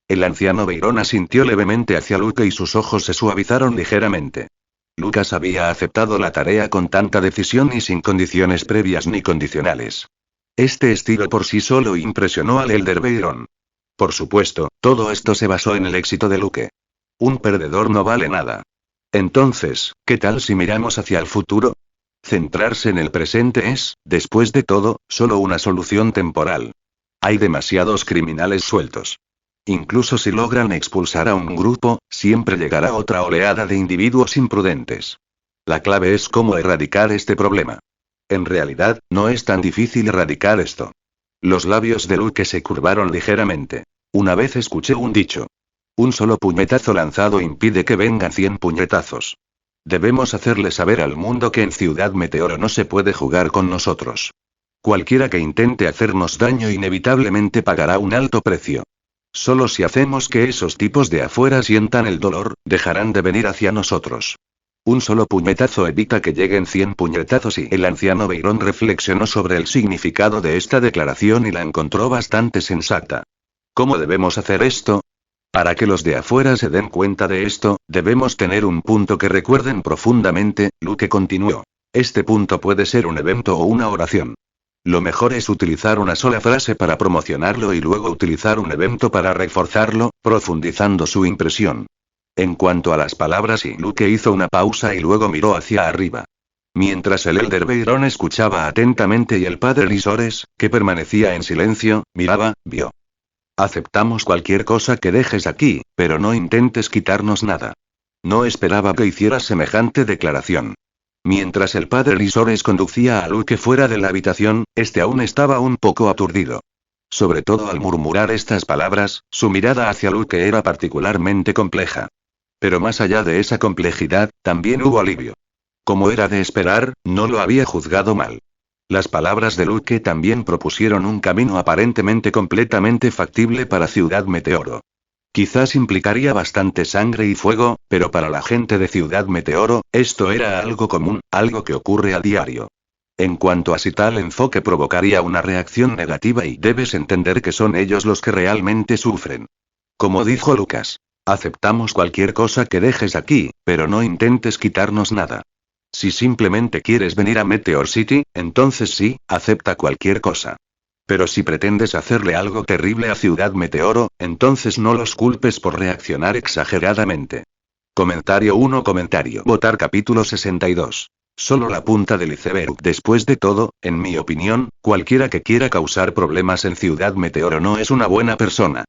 El anciano Byron asintió levemente hacia Luke y sus ojos se suavizaron ligeramente. Lucas había aceptado la tarea con tanta decisión y sin condiciones previas ni condicionales. Este estilo por sí solo impresionó al Elder Byron. Por supuesto, todo esto se basó en el éxito de Luke. Un perdedor no vale nada. Entonces, ¿qué tal si miramos hacia el futuro? Centrarse en el presente es, después de todo, solo una solución temporal. Hay demasiados criminales sueltos. Incluso si logran expulsar a un grupo, siempre llegará otra oleada de individuos imprudentes. La clave es cómo erradicar este problema. En realidad, no es tan difícil erradicar esto. Los labios de Luke se curvaron ligeramente. Una vez escuché un dicho. Un solo puñetazo lanzado impide que vengan 100 puñetazos. Debemos hacerle saber al mundo que en Ciudad Meteoro no se puede jugar con nosotros. Cualquiera que intente hacernos daño inevitablemente pagará un alto precio. Solo si hacemos que esos tipos de afuera sientan el dolor, dejarán de venir hacia nosotros. Un solo puñetazo evita que lleguen 100 puñetazos y el anciano Byron reflexionó sobre el significado de esta declaración y la encontró bastante sensata. ¿Cómo debemos hacer esto? Para que los de afuera se den cuenta de esto, debemos tener un punto que recuerden profundamente, Luke continuó. Este punto puede ser un evento o una oración. Lo mejor es utilizar una sola frase para promocionarlo y luego utilizar un evento para reforzarlo, profundizando su impresión. En cuanto a las palabras, Luke hizo una pausa y luego miró hacia arriba. Mientras el Elder Byron escuchaba atentamente y el padre Lisores, que permanecía en silencio, miraba, vio. Aceptamos cualquier cosa que dejes aquí, pero no intentes quitarnos nada. No esperaba que hicieras semejante declaración. Mientras el padre Lisores conducía a Luke fuera de la habitación, este aún estaba un poco aturdido. Sobre todo al murmurar estas palabras, su mirada hacia Luke era particularmente compleja. Pero más allá de esa complejidad, también hubo alivio. Como era de esperar, no lo había juzgado mal. Las palabras de Luke también propusieron un camino aparentemente completamente factible para Ciudad Meteoro. Quizás implicaría bastante sangre y fuego, pero para la gente de Ciudad Meteoro, esto era algo común, algo que ocurre a diario. En cuanto a si tal enfoque provocaría una reacción negativa y debes entender que son ellos los que realmente sufren. Como dijo Lucas, aceptamos cualquier cosa que dejes aquí, pero no intentes quitarnos nada. Si simplemente quieres venir a Meteor City, entonces sí, acepta cualquier cosa. Pero si pretendes hacerle algo terrible a Ciudad Meteoro, entonces no los culpes por reaccionar exageradamente. Comentario 1. Votar capítulo 62. Solo la punta del iceberg. Después de todo, en mi opinión, cualquiera que quiera causar problemas en Ciudad Meteoro no es una buena persona.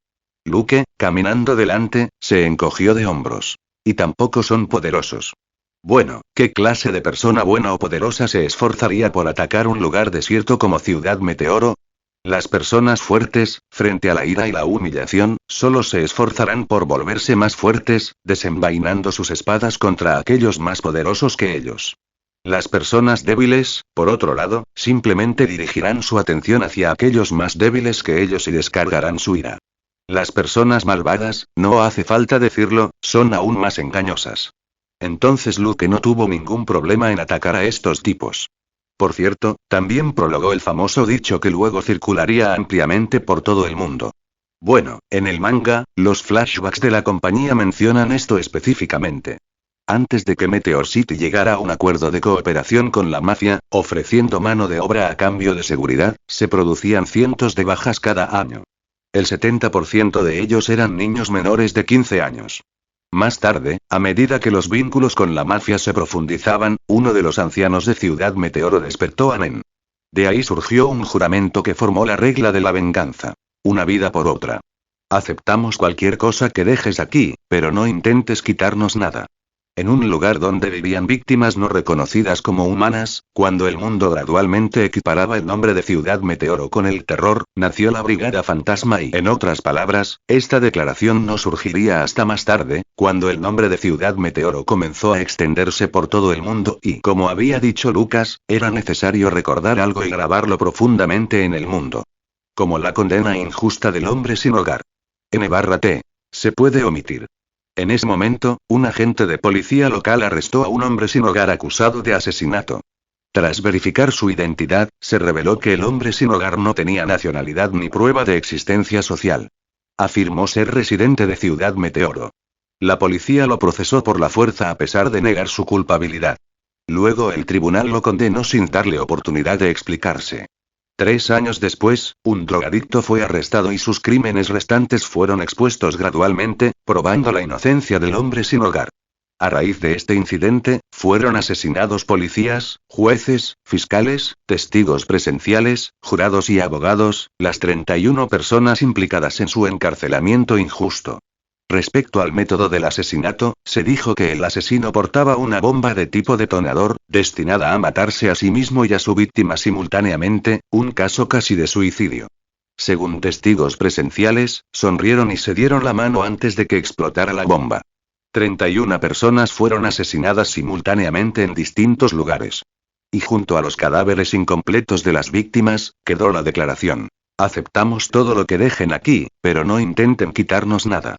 Luke, caminando delante, se encogió de hombros. Y tampoco son poderosos. Bueno, ¿qué clase de persona buena o poderosa se esforzaría por atacar un lugar desierto como Ciudad Meteoro? Las personas fuertes, frente a la ira y la humillación, solo se esforzarán por volverse más fuertes, desenvainando sus espadas contra aquellos más poderosos que ellos. Las personas débiles, por otro lado, simplemente dirigirán su atención hacia aquellos más débiles que ellos y descargarán su ira. Las personas malvadas, no hace falta decirlo, son aún más engañosas. Entonces Luke no tuvo ningún problema en atacar a estos tipos. Por cierto, también prologó el famoso dicho que luego circularía ampliamente por todo el mundo. Bueno, en el manga, los flashbacks de la compañía mencionan esto específicamente. Antes de que Meteor City llegara a un acuerdo de cooperación con la mafia, ofreciendo mano de obra a cambio de seguridad, se producían cientos de bajas cada año. El 70% de ellos eran niños menores de 15 años. Más tarde, a medida que los vínculos con la mafia se profundizaban, uno de los ancianos de Ciudad Meteoro despertó a Nen. De ahí surgió un juramento que formó la regla de la venganza. Una vida por otra. Aceptamos cualquier cosa que dejes aquí, pero no intentes quitarnos nada. En un lugar donde vivían víctimas no reconocidas como humanas, cuando el mundo gradualmente equiparaba el nombre de Ciudad Meteoro con el terror, nació la Brigada Fantasma y, en otras palabras, esta declaración no surgiría hasta más tarde, cuando el nombre de Ciudad Meteoro comenzó a extenderse por todo el mundo y, como había dicho Lucas, era necesario recordar algo y grabarlo profundamente en el mundo. Como la condena injusta del hombre sin hogar. N/T. Se puede omitir. En ese momento, un agente de policía local arrestó a un hombre sin hogar acusado de asesinato. Tras verificar su identidad, se reveló que el hombre sin hogar no tenía nacionalidad ni prueba de existencia social. Afirmó ser residente de Ciudad Meteoro. La policía lo procesó por la fuerza a pesar de negar su culpabilidad. Luego el tribunal lo condenó sin darle oportunidad de explicarse. 3 años después, un drogadicto fue arrestado y sus crímenes restantes fueron expuestos gradualmente, probando la inocencia del hombre sin hogar. A raíz de este incidente, fueron asesinados policías, jueces, fiscales, testigos presenciales, jurados y abogados, las 31 personas implicadas en su encarcelamiento injusto. Respecto al método del asesinato, se dijo que el asesino portaba una bomba de tipo detonador, destinada a matarse a sí mismo y a su víctima simultáneamente, un caso casi de suicidio. Según testigos presenciales, sonrieron y se dieron la mano antes de que explotara la bomba. 31 personas fueron asesinadas simultáneamente en distintos lugares. Y junto a los cadáveres incompletos de las víctimas, quedó la declaración. Aceptamos todo lo que dejen aquí, pero no intenten quitarnos nada.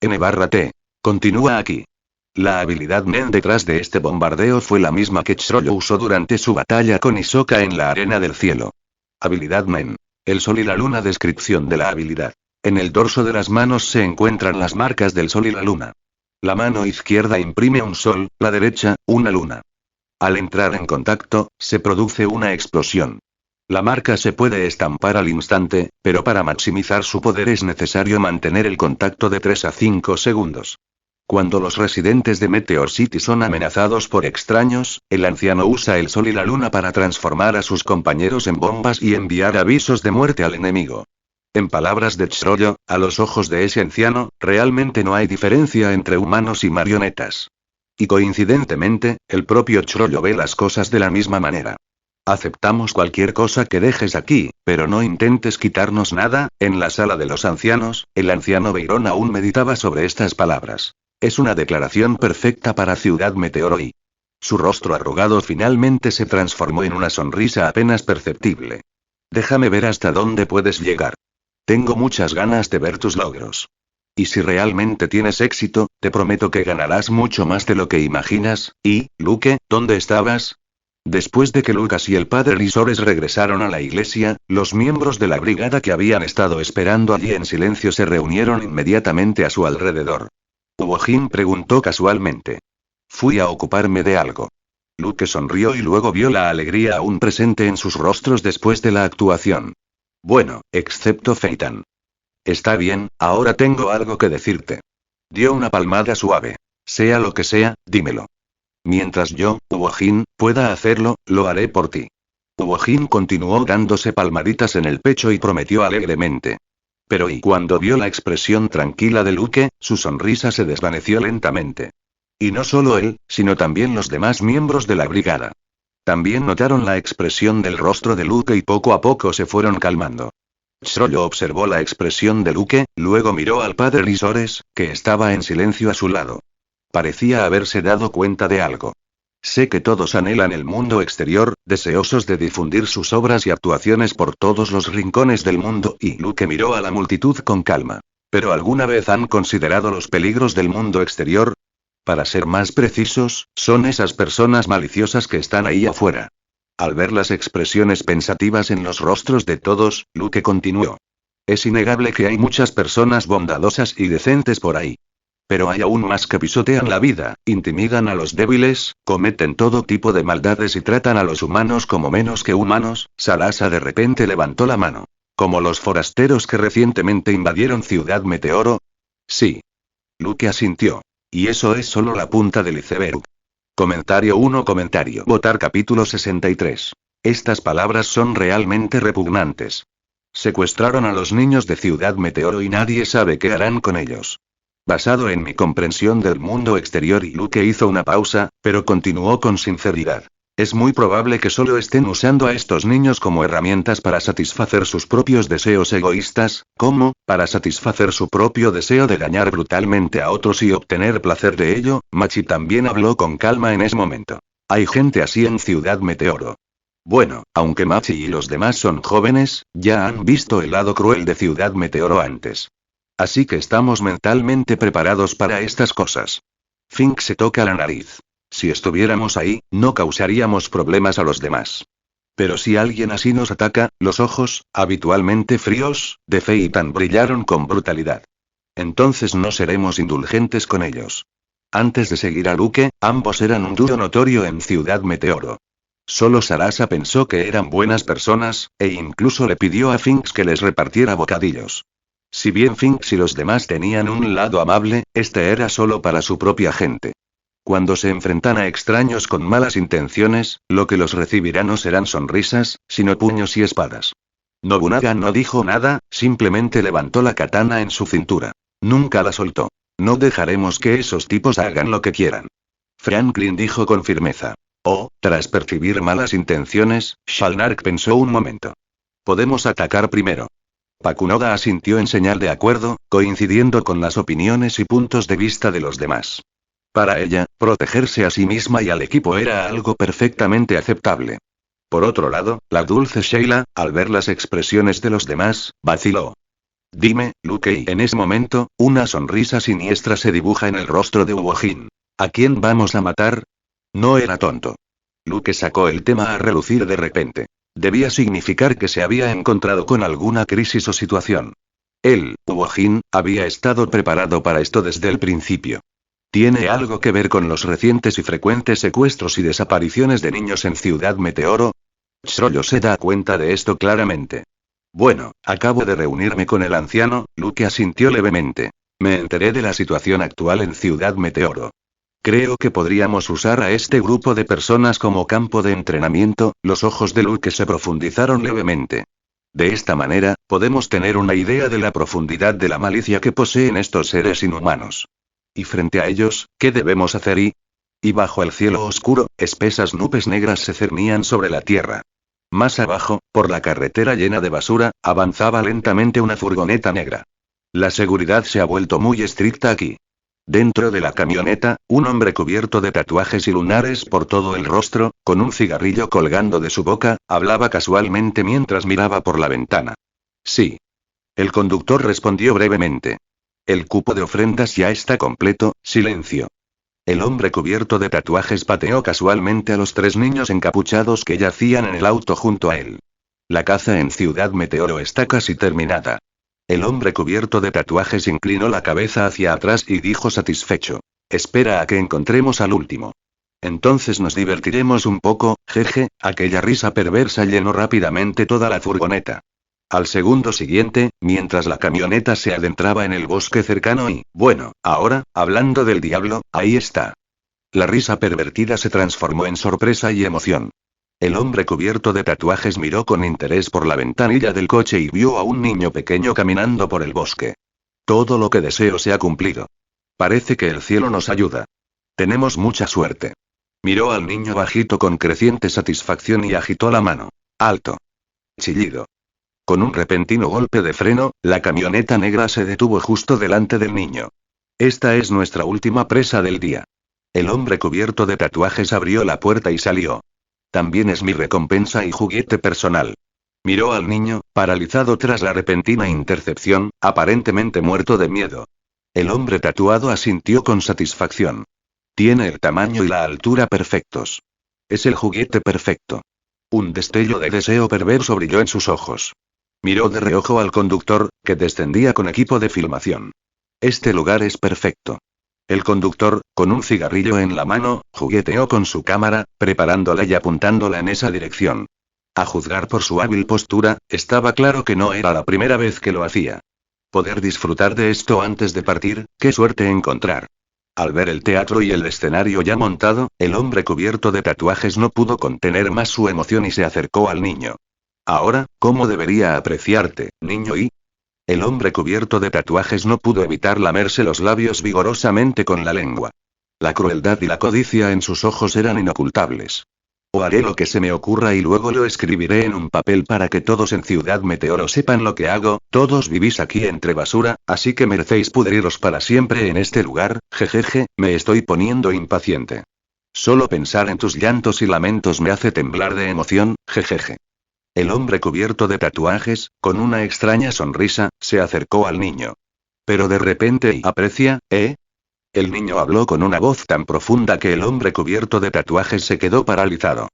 N/T. Continúa aquí. La habilidad Nen detrás de este bombardeo fue la misma que Chrollo usó durante su batalla con Hisoka en la Arena del Cielo. Habilidad Nen. El sol y la luna. Descripción de la habilidad. En el dorso de las manos se encuentran las marcas del sol y la luna. La mano izquierda imprime un sol, la derecha, una luna. Al entrar en contacto, se produce una explosión. La marca se puede estampar al instante, pero para maximizar su poder es necesario mantener el contacto de 3 a 5 segundos. Cuando los residentes de Meteor City son amenazados por extraños, el anciano usa el sol y la luna para transformar a sus compañeros en bombas y enviar avisos de muerte al enemigo. En palabras de Chrollo, a los ojos de ese anciano, realmente no hay diferencia entre humanos y marionetas. Y coincidentemente, el propio Chrollo ve las cosas de la misma manera. Aceptamos cualquier cosa que dejes aquí, pero no intentes quitarnos nada. En la sala de los ancianos, el anciano Beiron aún meditaba sobre estas palabras. Es una declaración perfecta para Ciudad Meteoro y... Su rostro arrugado finalmente se transformó en una sonrisa apenas perceptible. Déjame ver hasta dónde puedes llegar. Tengo muchas ganas de ver tus logros. Y si realmente tienes éxito, te prometo que ganarás mucho más de lo que imaginas. ¿Y, Luke, dónde estabas? Después de que Lucas y el padre Lisores regresaron a la iglesia, los miembros de la brigada que habían estado esperando allí en silencio se reunieron inmediatamente a su alrededor. Uojin preguntó casualmente. Fui a ocuparme de algo. Luke sonrió y luego vio la alegría aún presente en sus rostros después de la actuación. Bueno, excepto Feitan. Está bien, ahora tengo algo que decirte. Dio una palmada suave. Sea lo que sea, dímelo. Mientras yo, Uojin, pueda hacerlo, lo haré por ti. Uojin continuó dándose palmaditas en el pecho y prometió alegremente. Pero y cuando vio la expresión tranquila de Luke, su sonrisa se desvaneció lentamente. Y no solo él, sino también los demás miembros de la brigada. También notaron la expresión del rostro de Luke y poco a poco se fueron calmando. Xrollo observó la expresión de Luke, luego miró al padre Lisores, que estaba en silencio a su lado. Parecía haberse dado cuenta de algo. Sé que todos anhelan el mundo exterior, deseosos de difundir sus obras y actuaciones por todos los rincones del mundo, y Luke miró a la multitud con calma. ¿Pero alguna vez han considerado los peligros del mundo exterior? Para ser más precisos, son esas personas maliciosas que están ahí afuera. Al ver las expresiones pensativas en los rostros de todos, Luke continuó. Es innegable que hay muchas personas bondadosas y decentes por ahí. Pero hay aún más que pisotean la vida, intimidan a los débiles, cometen todo tipo de maldades y tratan a los humanos como menos que humanos. Sarasa de repente levantó la mano. ¿Como los forasteros que recientemente invadieron Ciudad Meteoro? Sí. Luke asintió. Y eso es solo la punta del iceberg. Comentario 1. Votar capítulo 63. Estas palabras son realmente repugnantes. Secuestraron a los niños de Ciudad Meteoro y nadie sabe qué harán con ellos. Basado en mi comprensión del mundo exterior, y Luke hizo una pausa, pero continuó con sinceridad. Es muy probable que solo estén usando a estos niños como herramientas para satisfacer sus propios deseos egoístas, como, para satisfacer su propio deseo de dañar brutalmente a otros y obtener placer de ello. Machi también habló con calma en ese momento. Hay gente así en Ciudad Meteoro. Bueno, aunque Machi y los demás son jóvenes, ya han visto el lado cruel de Ciudad Meteoro antes. Así que estamos mentalmente preparados para estas cosas. Fink se toca la nariz. Si estuviéramos ahí, no causaríamos problemas a los demás. Pero si alguien así nos ataca, los ojos, habitualmente fríos, de Feitan brillaron con brutalidad. Entonces no seremos indulgentes con ellos. Antes de seguir a Luke, ambos eran un duro notorio en Ciudad Meteoro. Solo Sarasa pensó que eran buenas personas, e incluso le pidió a Finks que les repartiera bocadillos. Si bien Finks y los demás tenían un lado amable, este era solo para su propia gente. Cuando se enfrentan a extraños con malas intenciones, lo que los recibirá no serán sonrisas, sino puños y espadas. Nobunaga no dijo nada, simplemente levantó la katana en su cintura. Nunca la soltó. No dejaremos que esos tipos hagan lo que quieran. Franklin dijo con firmeza. Oh, tras percibir malas intenciones, Shalnark pensó un momento. Podemos atacar primero. Pakunoda asintió en señal de acuerdo, coincidiendo con las opiniones y puntos de vista de los demás. Para ella, protegerse a sí misma y al equipo era algo perfectamente aceptable. Por otro lado, la dulce Sheila, al ver las expresiones de los demás, vaciló. Dime, Luke, y en ese momento, una sonrisa siniestra se dibuja en el rostro de Uojin. ¿A quién vamos a matar? No era tonto. Luke sacó el tema a relucir de repente. Debía significar que se había encontrado con alguna crisis o situación. Él, Uojin, había estado preparado para esto desde el principio. ¿Tiene algo que ver con los recientes y frecuentes secuestros y desapariciones de niños en Ciudad Meteoro? Xrollo se da cuenta de esto claramente. Bueno, acabo de reunirme con el anciano. Luke asintió levemente. Me enteré de la situación actual en Ciudad Meteoro. Creo que podríamos usar a este grupo de personas como campo de entrenamiento. Los ojos de Luke se profundizaron levemente. De esta manera, podemos tener una idea de la profundidad de la malicia que poseen estos seres inhumanos. Y frente a ellos, ¿qué debemos hacer? Y bajo el cielo oscuro, espesas nubes negras se cernían sobre la tierra. Más abajo, por la carretera llena de basura, avanzaba lentamente una furgoneta negra. La seguridad se ha vuelto muy estricta aquí. Dentro de la camioneta, un hombre cubierto de tatuajes y lunares por todo el rostro, con un cigarrillo colgando de su boca, hablaba casualmente mientras miraba por la ventana. Sí. El conductor respondió brevemente. El cupo de ofrendas ya está completo, silencio. El hombre cubierto de tatuajes pateó casualmente a los 3 niños encapuchados que yacían en el auto junto a él. La caza en Ciudad Meteoro está casi terminada. El hombre cubierto de tatuajes inclinó la cabeza hacia atrás y dijo satisfecho. Espera a que encontremos al último. Entonces nos divertiremos un poco, jeje. Aquella risa perversa llenó rápidamente toda la furgoneta. Al segundo siguiente, mientras la camioneta se adentraba en el bosque cercano y, bueno, ahora, hablando del diablo, ahí está. La risa pervertida se transformó en sorpresa y emoción. El hombre cubierto de tatuajes miró con interés por la ventanilla del coche y vio a un niño pequeño caminando por el bosque. Todo lo que deseo se ha cumplido. Parece que el cielo nos ayuda. Tenemos mucha suerte. Miró al niño bajito con creciente satisfacción y agitó la mano. Alto. Chillido. Con un repentino golpe de freno, la camioneta negra se detuvo justo delante del niño. Esta es nuestra última presa del día. El hombre cubierto de tatuajes abrió la puerta y salió. También es mi recompensa y juguete personal. Miró al niño, paralizado tras la repentina intercepción, aparentemente muerto de miedo. El hombre tatuado asintió con satisfacción. Tiene el tamaño y la altura perfectos. Es el juguete perfecto. Un destello de deseo perverso brilló en sus ojos. Miró de reojo al conductor, que descendía con equipo de filmación. Este lugar es perfecto. El conductor, con un cigarrillo en la mano, jugueteó con su cámara, preparándola y apuntándola en esa dirección. A juzgar por su hábil postura, estaba claro que no era la primera vez que lo hacía. Poder disfrutar de esto antes de partir, qué suerte encontrar. Al ver el teatro y el escenario ya montado, el hombre cubierto de tatuajes no pudo contener más su emoción y se acercó al niño. Ahora, ¿cómo debería apreciarte, niño? Y el hombre cubierto de tatuajes no pudo evitar lamerse los labios vigorosamente con la lengua. La crueldad y la codicia en sus ojos eran inocultables. O haré lo que se me ocurra y luego lo escribiré en un papel para que todos en Ciudad Meteoro sepan lo que hago. Todos vivís aquí entre basura, así que merecéis pudriros para siempre en este lugar. Jejeje, me estoy poniendo impaciente. Solo pensar en tus llantos y lamentos me hace temblar de emoción. Jejeje. El hombre cubierto de tatuajes, con una extraña sonrisa, se acercó al niño. Pero de repente aprecia, ¿eh? El niño habló con una voz tan profunda que el hombre cubierto de tatuajes se quedó paralizado.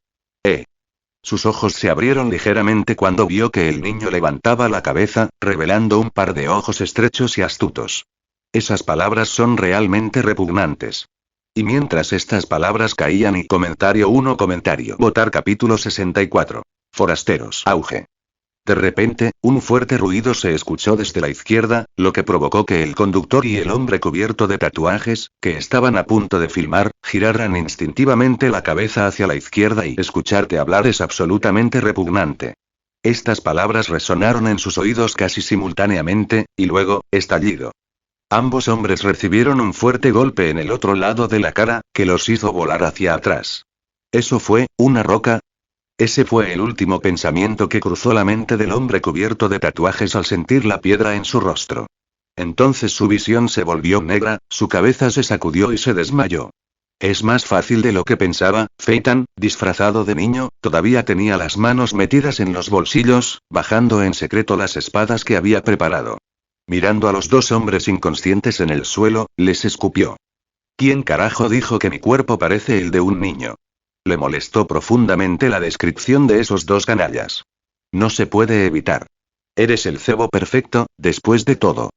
Sus ojos se abrieron ligeramente cuando vio que el niño levantaba la cabeza, revelando un par de ojos estrechos y astutos. Esas palabras son realmente repugnantes. Y mientras estas palabras caían y comentario votar capítulo 64. Forasteros. Auge. De repente, un fuerte ruido se escuchó desde la izquierda, lo que provocó que el conductor y el hombre cubierto de tatuajes, que estaban a punto de filmar, giraran instintivamente la cabeza hacia la izquierda y escucharte hablar es absolutamente repugnante. Estas palabras resonaron en sus oídos casi simultáneamente, y luego, estallido. Ambos hombres recibieron un fuerte golpe en el otro lado de la cara, que los hizo volar hacia atrás. ¿Eso fue una roca? Ese fue el último pensamiento que cruzó la mente del hombre cubierto de tatuajes al sentir la piedra en su rostro. Entonces su visión se volvió negra, su cabeza se sacudió y se desmayó. Es más fácil de lo que pensaba. Phaeton, disfrazado de niño, todavía tenía las manos metidas en los bolsillos, bajando en secreto las espadas que había preparado. Mirando a los dos hombres inconscientes en el suelo, les escupió. ¿Quién carajo dijo que mi cuerpo parece el de un niño? Le molestó profundamente la descripción de esos dos canallas. No se puede evitar. Eres el cebo perfecto, después de todo.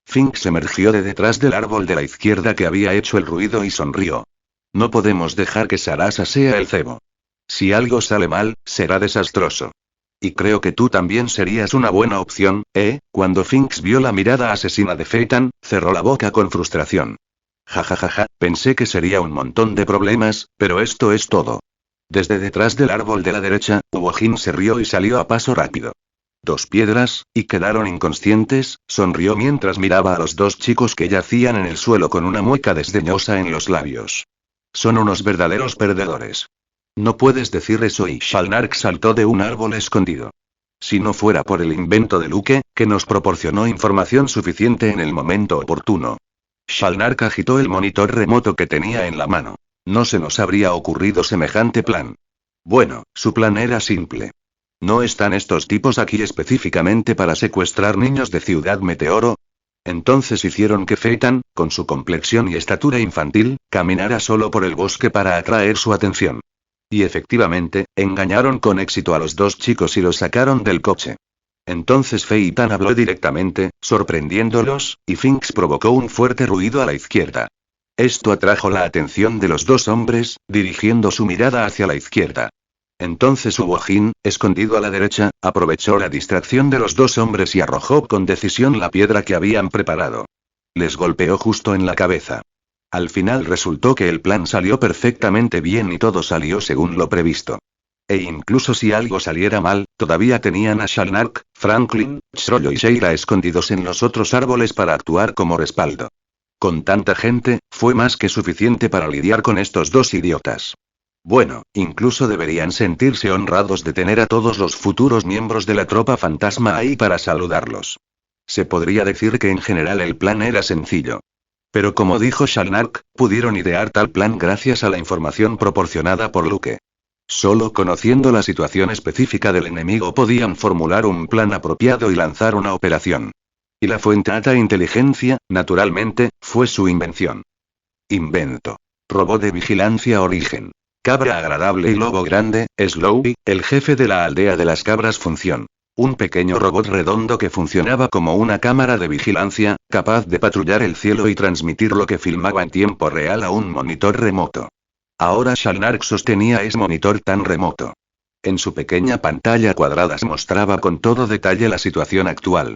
Finks emergió de detrás del árbol de la izquierda que había hecho el ruido y sonrió. No podemos dejar que Sarasa sea el cebo. Si algo sale mal, será desastroso. Y creo que tú también serías una buena opción, ¿eh? Cuando Finks vio la mirada asesina de Phaeton, cerró la boca con frustración. Jajajaja, pensé que sería un montón de problemas, pero esto es todo. Desde detrás del árbol de la derecha, Wojin se rió y salió a paso rápido. 2 piedras, y quedaron inconscientes, sonrió mientras miraba a los 2 chicos que yacían en el suelo con una mueca desdeñosa en los labios. Son unos verdaderos perdedores. No puedes decir eso y Shalnark saltó de un árbol escondido. Si no fuera por el invento de Luke, que nos proporcionó información suficiente en el momento oportuno. Shalnark agitó el monitor remoto que tenía en la mano. No se nos habría ocurrido semejante plan. Bueno, su plan era simple. ¿No están estos tipos aquí específicamente para secuestrar niños de Ciudad Meteoro? Entonces hicieron que Phaeton, con su complexión y estatura infantil, caminara solo por el bosque para atraer su atención. Y efectivamente, engañaron con éxito a los dos chicos y los sacaron del coche. Entonces Phaeton habló directamente, sorprendiéndolos, y Finks provocó un fuerte ruido a la izquierda. Esto atrajo la atención de los dos hombres, dirigiendo su mirada hacia la izquierda. Entonces Hugo Jin, escondido a la derecha, aprovechó la distracción de los dos hombres y arrojó con decisión la piedra que habían preparado. Les golpeó justo en la cabeza. Al final resultó que el plan salió perfectamente bien y todo salió según lo previsto. E incluso si algo saliera mal, todavía tenían a Shalnark, Franklin, Xrollo y Sheila escondidos en los otros árboles para actuar como respaldo. Con tanta gente, fue más que suficiente para lidiar con estos dos idiotas. Bueno, incluso deberían sentirse honrados de tener a todos los futuros miembros de la tropa fantasma ahí para saludarlos. Se podría decir que en general el plan era sencillo. Pero como dijo Shalnark, pudieron idear tal plan gracias a la información proporcionada por Luke. Solo conociendo la situación específica del enemigo podían formular un plan apropiado y lanzar una operación. Y la fuente de inteligencia, naturalmente, fue su invención. Invento. Robot de vigilancia origen. Cabra agradable y lobo grande, Slowy, el jefe de la aldea de las cabras función. Un pequeño robot redondo que funcionaba como una cámara de vigilancia, capaz de patrullar el cielo y transmitir lo que filmaba en tiempo real a un monitor remoto. Ahora Shalnark sostenía ese monitor tan remoto. En su pequeña pantalla cuadrada se mostraba con todo detalle la situación actual.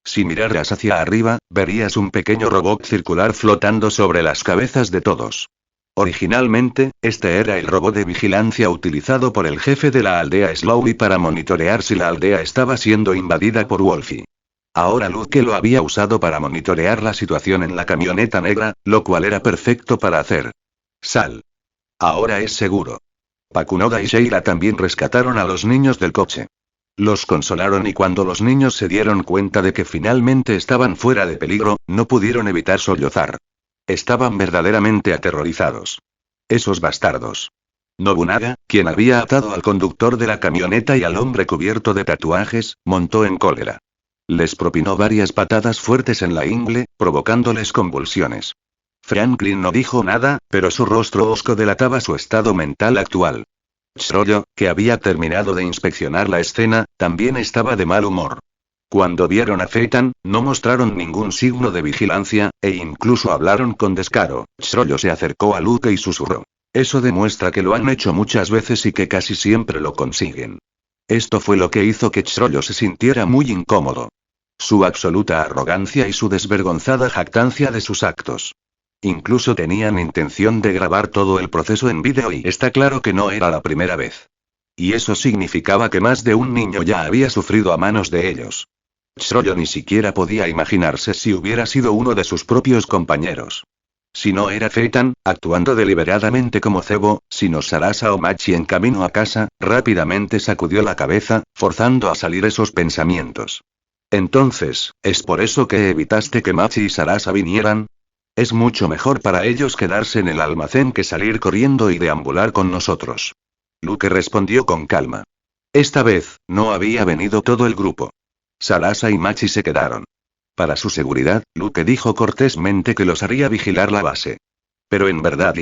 Si miraras hacia arriba, verías un pequeño robot circular flotando sobre las cabezas de todos. Originalmente, este era el robot de vigilancia utilizado por el jefe de la aldea Slowy para monitorear si la aldea estaba siendo invadida por Wolfie. Ahora Luke lo había usado para monitorear la situación en la camioneta negra, lo cual era perfecto para hacer. Sal. Ahora es seguro. Pakunoda y Sheila también rescataron a los niños del coche. Los consolaron y cuando los niños se dieron cuenta de que finalmente estaban fuera de peligro, no pudieron evitar sollozar. Estaban verdaderamente aterrorizados. Esos bastardos. Nobunaga, quien había atado al conductor de la camioneta y al hombre cubierto de tatuajes, montó en cólera. Les propinó varias patadas fuertes en la ingle, provocándoles convulsiones. Franklin no dijo nada, pero su rostro hosco delataba su estado mental actual. Xrollo, que había terminado de inspeccionar la escena, también estaba de mal humor. Cuando vieron a Phaeton, no mostraron ningún signo de vigilancia, e incluso hablaron con descaro. Xrollo se acercó a Luke y susurró. Eso demuestra que lo han hecho muchas veces y que casi siempre lo consiguen. Esto fue lo que hizo que Xrollo se sintiera muy incómodo. Su absoluta arrogancia y su desvergonzada jactancia de sus actos. Incluso tenían intención de grabar todo el proceso en vídeo y está claro que no era la primera vez. Y eso significaba que más de un niño ya había sufrido a manos de ellos. Xrollo ni siquiera podía imaginarse si hubiera sido uno de sus propios compañeros. Si no era Phaeton, actuando deliberadamente como cebo, sino Sarasa o Machi en camino a casa, rápidamente sacudió la cabeza, forzando a salir esos pensamientos. Entonces, ¿es por eso que evitaste que Machi y Sarasa vinieran? Es mucho mejor para ellos quedarse en el almacén que salir corriendo y deambular con nosotros. Luke respondió con calma. Esta vez, no había venido todo el grupo. Sarasa y Machi se quedaron. Para su seguridad, Luke dijo cortésmente que los haría vigilar la base. Pero en verdad